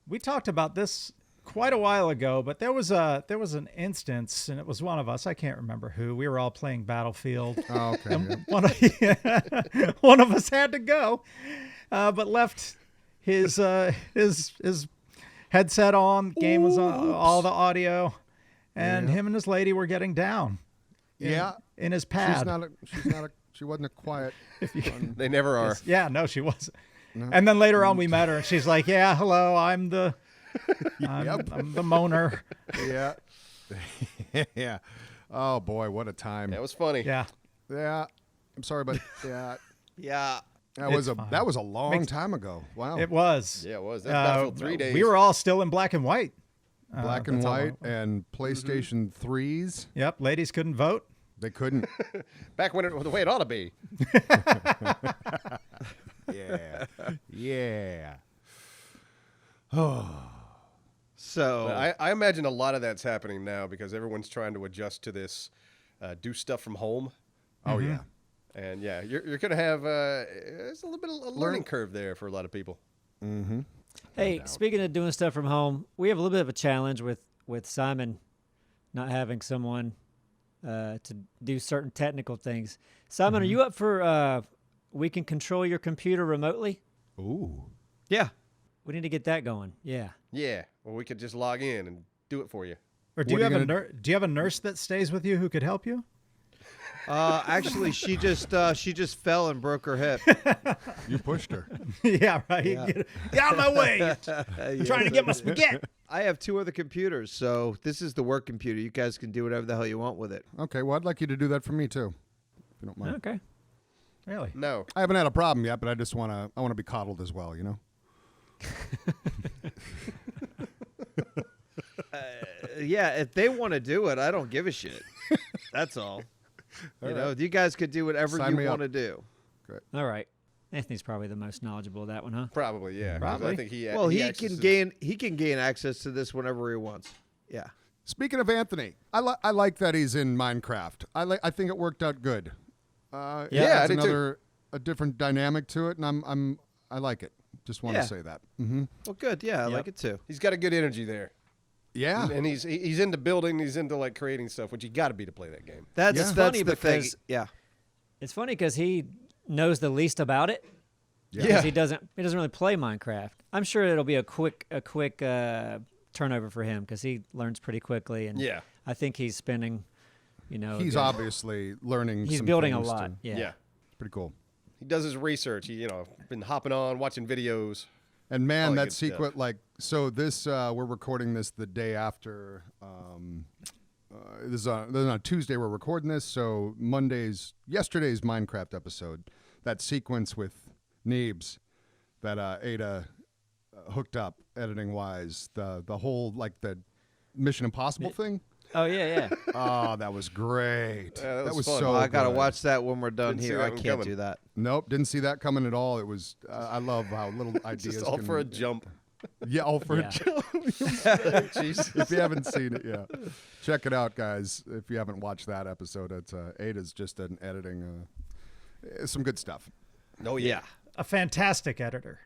We talked about this quite a while ago, but there was an instance, and it was one of us. I can't remember who. We were all playing Battlefield. Oh, okay. yeah. One of us had to go, but left his headset on. Game was on, all the audio, and him and his lady were getting down. In his pad. She wasn't a quiet. They never are. Yeah, no, she wasn't. No. And then later on, we met her, and she's like, "Yeah, hello, I'm the moaner." Yeah. Yeah. Oh boy, what a time. That was funny. Yeah. Yeah. I'm sorry, but yeah. Yeah. That was It's fine. that was a long time ago. Wow. It was. Yeah, it was. That was Battlefield 3 days. We were all still in black and white. Black and that's all white it and PlayStation 3s. Yep, ladies couldn't vote. They couldn't. Back when the way it ought to be. Yeah. Yeah. So I imagine a lot of that's happening now because everyone's trying to adjust to this, do stuff from home. Oh yeah. And yeah, you're going to have there's a little bit of a learning curve there for a lot of people. Mm-hmm. Hey, speaking of doing stuff from home, we have a little bit of a challenge with Simon not having someone to do certain technical things. Simon, are you up for we can control your computer remotely? Ooh. yeah. We need to get that going. Yeah. Yeah, well, we could just log in and do it for you. Or do What you are have you a do you have a nurse that stays with you who could help you? Actually, she just fell and broke her hip. You pushed her. Yeah, right. Yeah. Get out of my way. I'm trying to get my spaghetti. I have 2 other computers, so this is the work computer. You guys can do whatever the hell you want with it. Okay, well, I'd like you to do that for me too, if you don't mind. Okay. Really? No. I haven't had a problem yet, but I just want to be coddled as well, you know. Yeah, if they want to do it, I don't give a shit. That's all. You know, you guys could do whatever Sign you me up. want to do. All right. Anthony's probably the most knowledgeable of that one, huh? Probably, yeah. 'Cause Probably. I think he Well, he accesses- can gain access to this whenever he wants. Yeah. Speaking of Anthony, I like that he's in Minecraft. I think it worked out good. Yeah, It I adds did too. a different dynamic to it, and I like it. Just want Yeah. to say that. Mm-hmm. Well, good. Yeah, I Yep. like it too. He's got a good energy there. Yeah. And he's into building, he's into like creating stuff, which you got to be to play that game. That's Yeah. that's Funny the thing. because- Yeah. It's funny because he knows the least about it. Yeah. Because he doesn't really play Minecraft. I'm sure it'll be a quick turnover for him because he learns pretty quickly, and Yeah. I think he's spending, He's good- obviously learning. he's some building a things lot. to- Yeah. It's pretty cool. He does his research. He, been hopping on, watching videos. And man, All that good stuff. sequence, like, so this, we're recording this the day after. This is on a Tuesday. We're recording this, so yesterday's Minecraft episode, that sequence with Neebs that Ada hooked up editing wise, the whole like the Mission Impossible thing. Oh yeah. Oh, that was great. Yeah, that was fun. so. Well, I gotta good. watch that when we're done Didn't see here. that I one can't coming. do that. Nope, didn't see that coming at all. It was. I love how little ideas. Just all can- for a jump. Yeah, all for Yeah. a jump. Jesus. If you haven't seen it, yeah, check it out, guys. If you haven't watched that episode, it's Ada's just an editing. Some good stuff. Oh, yeah. A fantastic editor.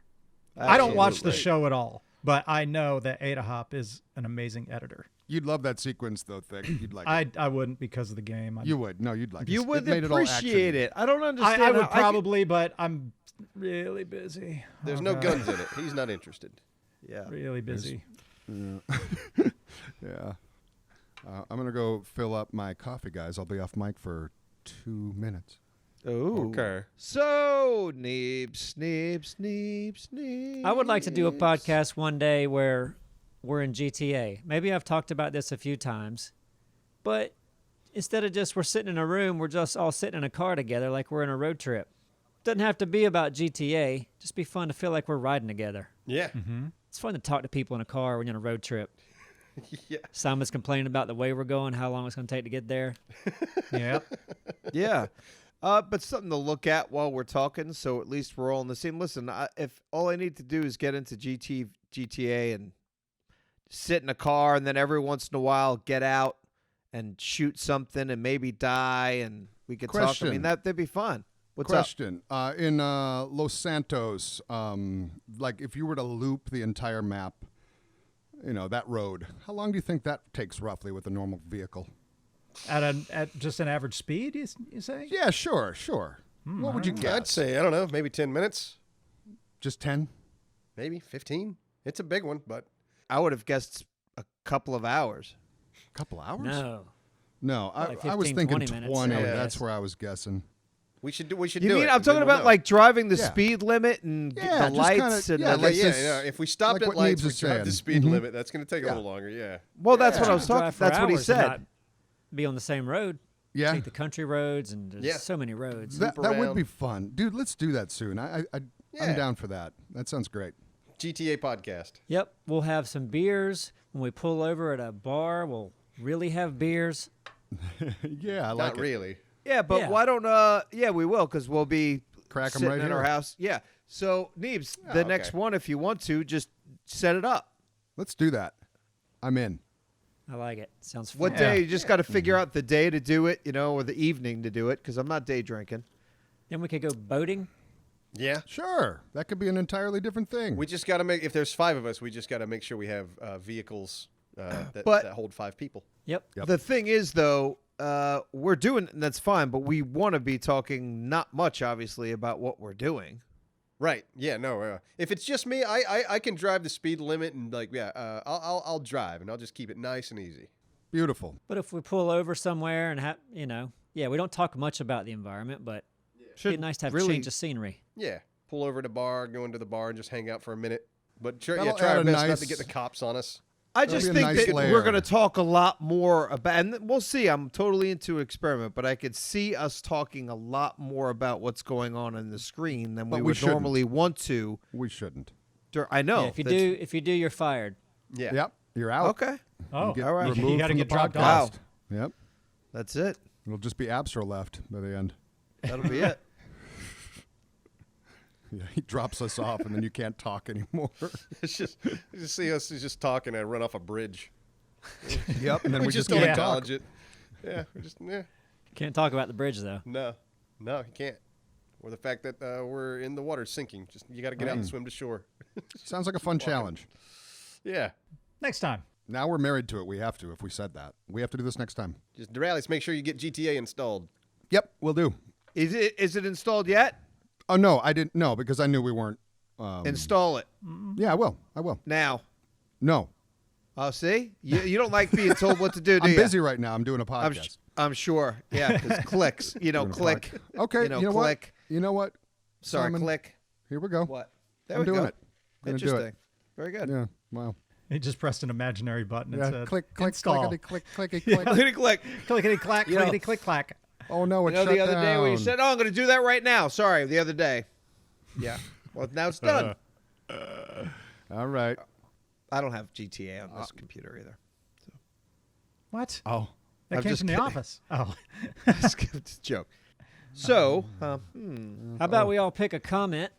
I don't watch the Absolutely. show at all, but I know that Ada Hop is an amazing editor. You'd love that sequence, though. Thick. You'd like. it. I wouldn't because of the game. You would. No, you'd like. it. You It would made it all appreciate action. it. I don't understand. I would how- probably, but I'm really busy. There's Oh, no God. guns in it. He's not interested. Yeah. Really busy. Yeah. I'm gonna go fill up my coffee, guys. I'll be off mic for 2 minutes. Oh. Okay. So Neebs. I would like to do a podcast one day where we're in GTA. Maybe I've talked about this a few times, but instead of just we're sitting in a room, we're just all sitting in a car together like we're in a road trip. Doesn't have to be about GTA. Just be fun to feel like we're riding together. Yeah. It's fun to talk to people in a car when you're on a road trip. Yeah. Simon's complaining about the way we're going, how long it's going to take to get there. Yep. Yeah. But something to look at while we're talking, so at least we're all in the same. Listen, if all I need to do is get into GTA and sit in a car, and then every once in a while get out and shoot something and maybe die, and we could talk. I Question. mean, that'd be fun. What's up? Question. In Los Santos, like if you were to loop the entire map, that road, how long do you think that takes roughly with a normal vehicle? At just an average speed, you say? Yeah, sure. What would you I'd guess? say, I don't know, maybe 10 minutes, Just 10? maybe 15. It's a big one, but I would have guessed a couple of hours. Couple hours? No. I Like was 15, thinking 20 minutes. 20. Yeah. That's where I was guessing. we should You do mean it. I'm and then talking we'll about know. like driving the Yeah. speed limit and Yeah, the just lights kinda- and yeah, the, like Yeah, this- if we stopped like at what lights, Neebs we is drive the saying. speed Mhm. limit. That's going to take a Yeah. little longer, yeah. well, that's what I You was can drive talking. for That's what he hours and said. not be on the same road. Yeah. Take the country roads, and there's Yeah. so many roads. That would around. be fun. Dude, let's do that soon. I'm Yeah. down for that. That sounds great. GTA podcast. Yep, we'll have some beers. When we pull over at a bar, we'll really have beers. Yeah, I like Not it. really. Yeah, but Yeah. why don't yeah, we will, because we'll be Crack 'em sitting right in our here. house. Yeah. So Neebs, Oh, the okay. next one, if you want to, just set it up. Let's do that. I'm in. I like it. Sounds fun. What Yeah. day? You just got to figure out the day to do it, or the evening to do it, because I'm not day drinking. Then we could go boating. Yeah. Sure. That could be an entirely different thing. We just got to if there's 5 of us, we just got to make sure we have vehicles that But- hold 5 people. Yep. Yep. The thing is, though, we're doing, and that's fine, but we want to be talking not much, obviously, about what we're doing. Right. Yeah. No. If it's just me, I can drive the speed limit and I'll drive and I'll just keep it nice and easy. Beautiful. But if we pull over somewhere and have, we don't talk much about the environment, but it'd be nice to have really- change of scenery. Yeah. Pull over at a bar, go into the bar, and just hang out for a minute. But try That'll our add a best not nice- to get the cops on us. I That'll just be a think nice that layer. we're going to talk a lot more about, and we'll see. I'm totally into experiment, but I could see us talking a lot more about what's going on in the screen than But we we would shouldn't. normally want to. We shouldn't. I know. Yeah, if you that's- do, you're fired. Yeah. Yep. You're out. Okay, Oh, Get all right. removed You gotta from get the dropped podcast. off. Yep. that's it. It'll just be Abstra left by the end. That'll be it. Yeah, he drops us off, and then you can't talk anymore. It's just you just see us just talking and run off a bridge. Yep, and then we just don't can't talk. acknowledge it. Yeah, we just Can't talk about the bridge though. no, you can't. Or the fact that we're in the water sinking. Just you got to get out and swim to shore. Sounds like a fun challenge. Yeah. Next time. Now we're married to it. We have to. If we said that, we have to do this next time. Just Duralies, make sure you get GTA installed. Yep, we'll do. Is it installed yet? Oh no, I didn't. No, because I knew we weren't. Install it Yeah, I will. I will. now. No, Oh, see, you don't like being told what to do, do I'm you? busy right now. I'm doing a podcast. I'm sure. Yeah, because clicks. You know, Doing a click. pod- Okay. You know, click. What? You know what? Sorry, Simon, click. Here we go. What? There I'm we doing go. it. Gonna do Interesting. it. Very good. Yeah. Wow. He just pressed an imaginary button and Yeah. said, Click. Click. install. Clickety. Click. Clickety. Click. Clickety click. Clickety clack, You know- clickety click clack. Oh no! You It's know, shut the other day when you down. said, "Oh, I'm going to do that right now." Sorry, the other day. Yeah. Well, now it's done. All right. I don't have GTA on this computer either. What? Oh. That I'm came just from the kidding. office. Oh. It's a joke. So, How about we all pick a comment?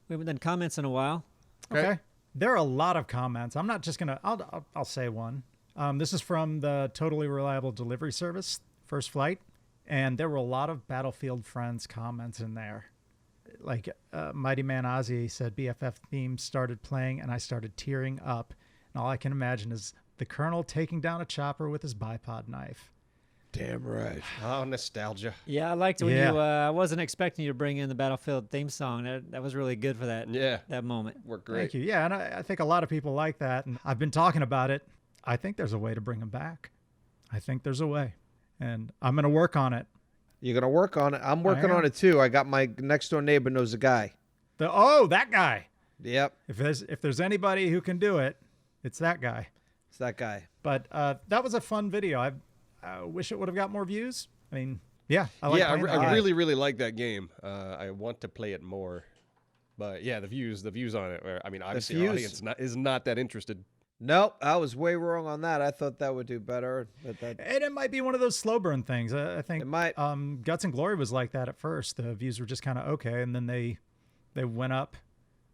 We haven't done comments in a while. Okay. There are a lot of comments. I'm not just gonna. I'll say one. This is from the Totally Reliable Delivery Service, First Flight, and there were a lot of Battlefield Friends comments in there. Like Mighty Man Ozzy said, BFF theme started playing, and I started tearing up. And all I can imagine is the Colonel taking down a chopper with his bipod knife. damn right. Oh, nostalgia. Yeah, I liked when Yeah. you. I wasn't expecting you to bring in the Battlefield theme song. That was really good for that. Yeah. That moment. Worked great. Thank you. Yeah, and I think a lot of people like that, and I've been talking about it. I think there's a way to bring them back. I think there's a way, and I'm going to work on it. You're going to work on it. I'm working am. on it too. I got my next door neighbor knows a guy. That guy. Yep. If there's anybody who can do it, it's that guy. It's that guy. But that was a fun video. I wish it would have got more views. I mean, yeah, I like playing that I game. really, really like that game. I want to play it more. But yeah, the views on it. I mean, obviously, the views? audience is not that interested. Nope, I was way wrong on that. I thought that would do better. But that, And it might be one of those slow burn things. I think It might. Guts and Glory was like that at first. The views were just kind of okay, and then they went up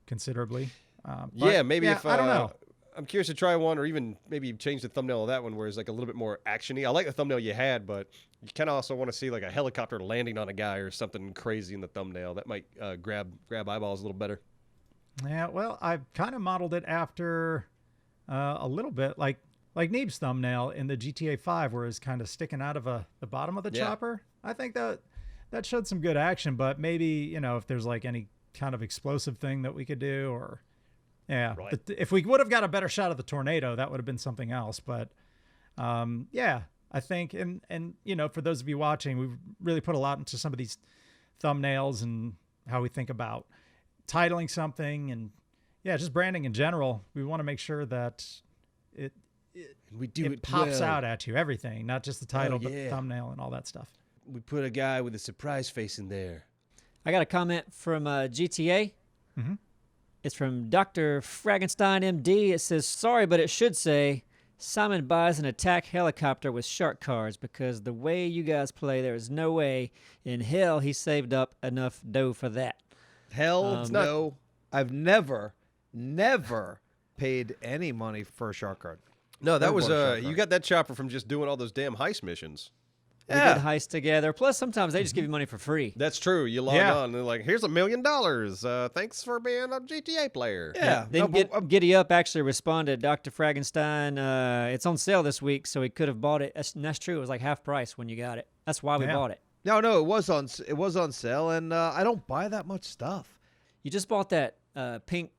considerably. But, Yeah, maybe yeah, if I don't know. I'm curious to try one, or even maybe change the thumbnail of that one, where it's like a little bit more actiony. I like the thumbnail you had, but you kind of also want to see like a helicopter landing on a guy or something crazy in the thumbnail. That might grab eyeballs a little better. Yeah, well, I kind of modeled it after a little bit like Neeb's thumbnail in the GTA 5, where it's kind of sticking out of the bottom of the Yeah. chopper. I think that showed some good action, but maybe, if there's like any kind of explosive thing that we could do, or yeah, Right. if we would have got a better shot of the tornado, that would have been something else. But yeah, I think, and for those of you watching, we've really put a lot into some of these thumbnails and how we think about titling something, and yeah, just branding in general. We want to make sure that it We do it pops well. out at you, everything, not just the title, but the yeah. thumbnail and all that stuff. We put a guy with a surprise face in there. I got a comment from GTA. Mhm. It's from Dr. Fragenstein, MD. It says, sorry, but it should say, Simon buys an attack helicopter with shark cards because the way you guys play, there is no way in hell he saved up enough dough for that. hell no. I've never paid any money for a shark card. No, that Never was bought a shark you card. got that chopper from just doing all those damn heist missions. We Yeah. did heists together. Plus, sometimes they just give you money for free. That's true. You log Yeah. on and they're like, "Here's $1 million. Thanks for being a GTA player." Yeah. Then No, but, Giddy Up actually responded, Dr. Fragenstein, it's on sale this week, so he could have bought it. That's true. It was like half price when you got it. That's why we Yeah. bought it. no, it was on sale, and I don't buy that much stuff. You just bought that pink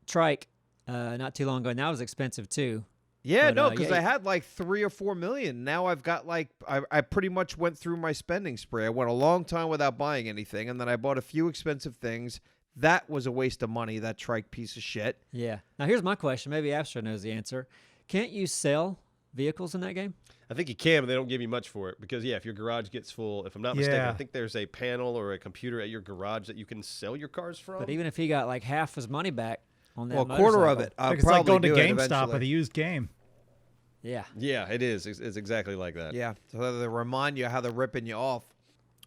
trike not too long ago, and that was expensive too. Yeah, But, no, because yeah, I had like 3 or 4 million. Now I've got like I pretty much went through my spending spree. I went a long time without buying anything, and then I bought a few expensive things. That was a waste of money. That trike piece of shit. Yeah. Now here's my question. Maybe Astra knows the answer. Can't you sell vehicles in that game? I think you can, but they don't give you much for it because if your garage gets full, if I'm not mistaken, Yeah. I think there's a panel or a computer at your garage that you can sell your cars from. But even if he got like half his money back on that Well, a quarter of motorcycle- it. I'll Like it's like probably going to do it GameStop eventually. with a used game. Yeah. Yeah, it is. It's exactly like that. Yeah, so they remind you how they're ripping you off.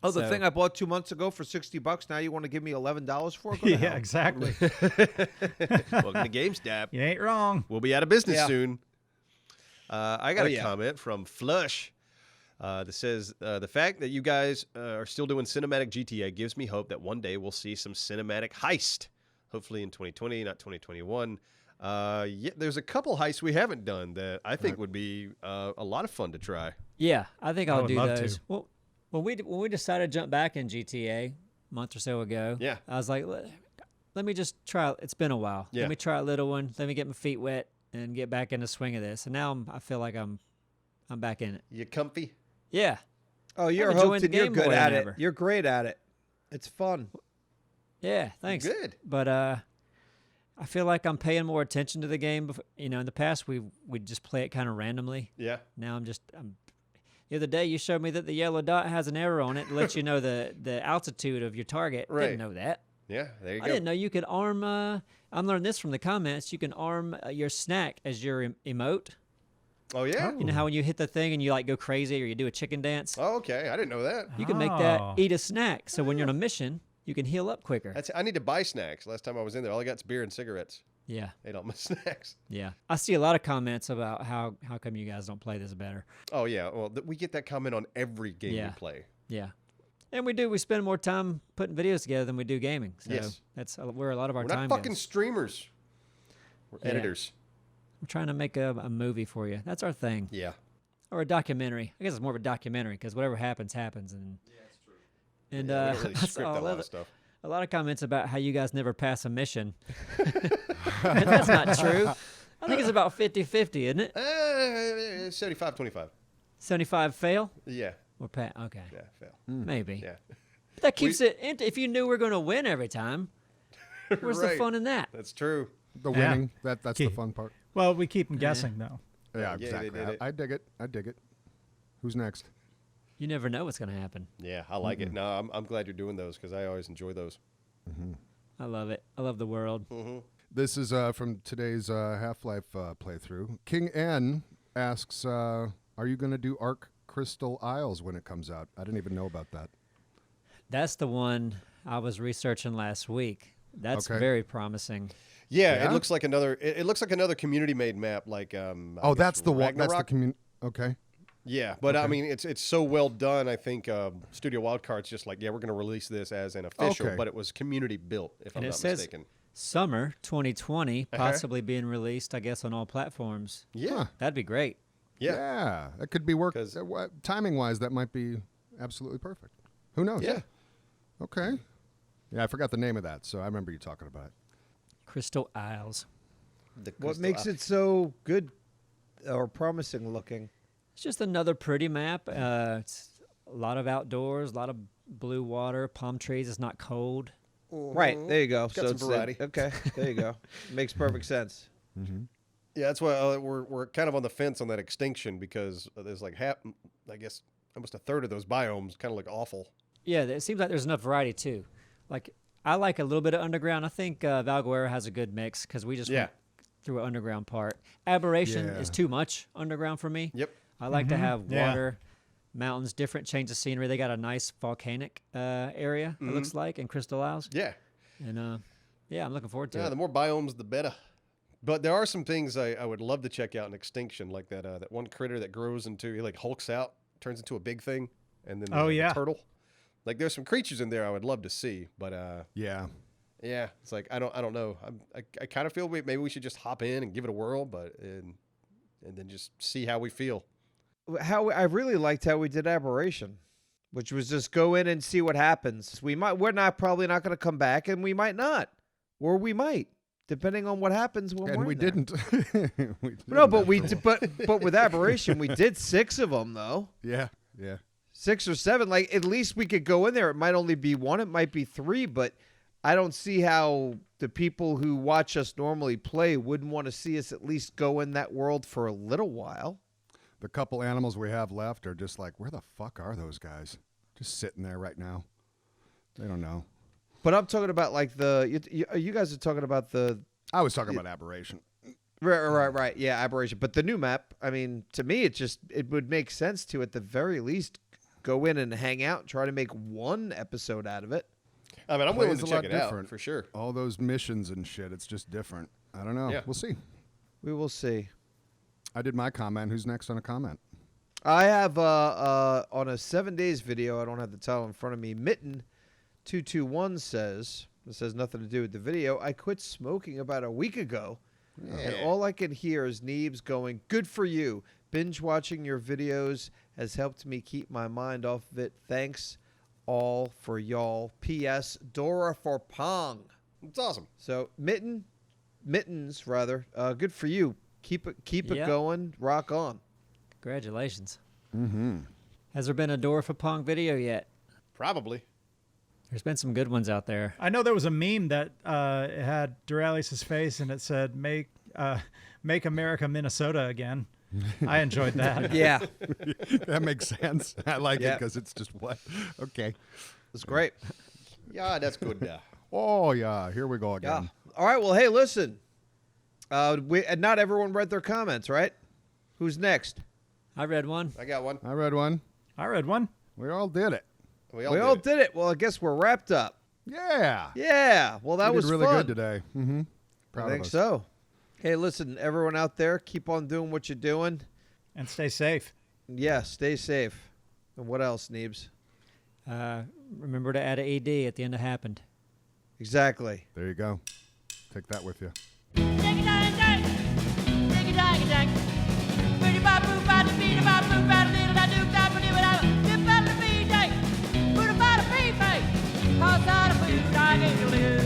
Oh, the So- thing I bought 2 months ago for $60. Now you want to give me $11 for it? Go to Yeah, hell. exactly. Welcome to GameStop. You ain't wrong. We'll be out of business Yeah. soon. I got Oh, a yeah. comment from Flush that says, the fact that you guys are still doing cinematic GTA gives me hope that one day we'll see some cinematic heist. Hopefully in 2020, not 2021. Yeah, there's a couple heists we haven't done that I think would be a lot of fun to try. Yeah, I think I I'll would do love those. to. Well, when we decided to jump back in GTA a month or so ago, Yeah. I was like, let me just try. It's been a while. Yeah. Let me try a little one. Let me get my feet wet and get back in the swing of this. And now I feel like I'm back in it. You comfy? Yeah. Oh, you're I'm enjoying hooked the and you're game good more than at it. ever. You're great at it. It's fun. Yeah. Thanks. Good. But I feel like I'm paying more attention to the game. In the past we'd just play it kind of randomly. Yeah. Now I'm the other day you showed me that the yellow dot has an arrow on it to let you know the altitude of your target. Right. Didn't know that. Yeah, there you I go. didn't know you could arm. I'm learning this from the comments. You can arm your snack as your emote. Oh, yeah? You know how when you hit the thing and you like go crazy or you do a chicken dance, Oh, okay. I didn't know that. you can make that Oh. eat a snack. So when you're on a mission, you can heal up quicker. I need to buy snacks. Last time I was in there, all I got is beer and cigarettes. Yeah, Ate all my snacks. yeah. I see a lot of comments about how come you guys don't play this better. Oh, yeah. Well, we get that comment on every game Yeah. we play. Yeah, and we do. We spend more time putting videos together than we do gaming. So Yes. that's where a lot of our We're time not fucking goes. streamers. We're Yeah. editors. I'm trying to make a movie for you. That's our thing. Yeah. Or a documentary. I guess it's more of a documentary because whatever happens, happens. And and Yeah, we don't really I script saw a lot of stuff. a lot of comments about how you guys never pass a mission. And that's not true. I think it's about 50-50, isn't it? 75-25. 75 fail Yeah. or pass? Okay, Yeah, fail. maybe. Yeah. But that keeps it. If you knew we're going to win every time, where's the Right. fun in that? That's true. The Yeah. winning, that's the Key. fun part. Well, we keep them guessing, though. Yeah, Yeah, they exactly. did it. I dig it. I dig it. Who's next? You never know what's going to happen. Yeah, I like it. No, I'm glad you're doing those because I always enjoy those. I love it. I love the world. This is from today's Half-Life playthrough. King N asks, are you going to do Arc Crystal Isles when it comes out? I didn't even know about that. That's the one I was researching last week. That's Okay. very promising. Yeah, Yeah? it looks like another. It looks like another community-made map. Like I guess That's the one. That's the Ragnarok. community. Okay. Yeah, but I Okay. mean, it's so well done. I think Studio Wildcard's just like, yeah, we're going to release this as an official, Okay. but it was community built, if And I'm it not says mistaken. summer 2020, Uh-huh. possibly being released, I guess, on all platforms. Yeah, Huh. That'd be great. yeah, That could be work. 'Cause- Timing-wise, that might be absolutely perfect. Who knows? yeah. Okay. Yeah, I forgot the name of that, so I remember you talking about it. Crystal Isles. What makes it so good or promising looking? It's just another pretty map. It's a lot of outdoors, a lot of blue water, palm trees. It's not cold. Right, there you go. got some it's variety. okay, there you go. Makes perfect sense. Yeah, that's why we're kind of on the fence on that extinction because there's like I guess almost a third of those biomes kind of look awful. Yeah, it seems like there's enough variety too. Like I like a little bit of underground. I think Valguera has a good mix because we just Yeah. went through an underground part. Aberration Yeah. is too much underground for me. Yep. I like to have Yeah. water, mountains, different change of scenery. They got a nice volcanic area. It looks like in Crystal Isles, Yeah. and yeah, I'm looking forward to Yeah, it. the more biomes, the better. But there are some things I would love to check out in Extinction, like that one critter that grows into, he like hulks out, turns into a big thing, and then Oh, the yeah. turtle. Like there's some creatures in there I would love to see, but Yeah. yeah, it's like I don't know. I kind of feel maybe we should just hop in and give it a whirl, but and then just see how we feel. How I really liked how we did Aberration, which was just go in and see what happens. We're probably not going to come back, and we might not, or we might, depending on what happens when And we're we in there. didn't. We No, didn't but we after did, but with Aberration, we did 6 of them though. Yeah. Yeah. 6 or 7. Like at least we could go in there. It might only be 1. It might be 3. But I don't see how the people who watch us normally play wouldn't want to see us at least go in that world for a little while. The couple animals we have left are just like, where the fuck are those guys? Just sitting there right now. They don't know. But I'm talking about like you guys are talking about the I was talking about Aberration. right. Yeah, Aberration. But the new map, I mean, to me, it would make sense to at the very least go in and hang out and try to make one episode out of it. I mean, I'm willing Play's to a check lot it different. out for sure. All those missions and shit, it's just different. I don't know. Yeah. We'll see. We will see. I did my comment. Who's next on a comment? I have on a 7 days video, I don't have the title in front of me, Mitten221 says, this has nothing to do with the video, I quit smoking about a week ago, and all I can hear is Neebs going, good for you. Binge watching your videos has helped me keep my mind off of it. Thanks all for y'all. P.S. Dora for Pong. It's awesome. So Mittens, good for you. Keep it Yeah. going. Rock on. Congratulations. Mm-hmm. Has there been a Dora for Pong video yet? Probably. There's been some good ones out there. I know there was a meme that it had Duralis's face and it said "Make America Minnesota again." I enjoyed that. Yeah, That makes sense. I like it Yeah. because it's just what? Okay. it's great. Yeah, that's good. Oh, yeah. Here we go Yeah. again. All right. Well, hey, listen. And not everyone read their comments, right? Who's next? I read one. I got one. I read one. I read one. We all did it. We We all did it. Well, I guess we're wrapped up. Yeah. Yeah. Well, that we was did really fun. good today. Mm-hmm. Proud I think of us. so. Hey, listen, everyone out there, keep on doing what you're doing. And stay safe. Yeah, stay safe. And what else, Neebs? Remember to add an AD at the end of happened. Exactly. There you go. Take that with you. Outside of food, I gave you a little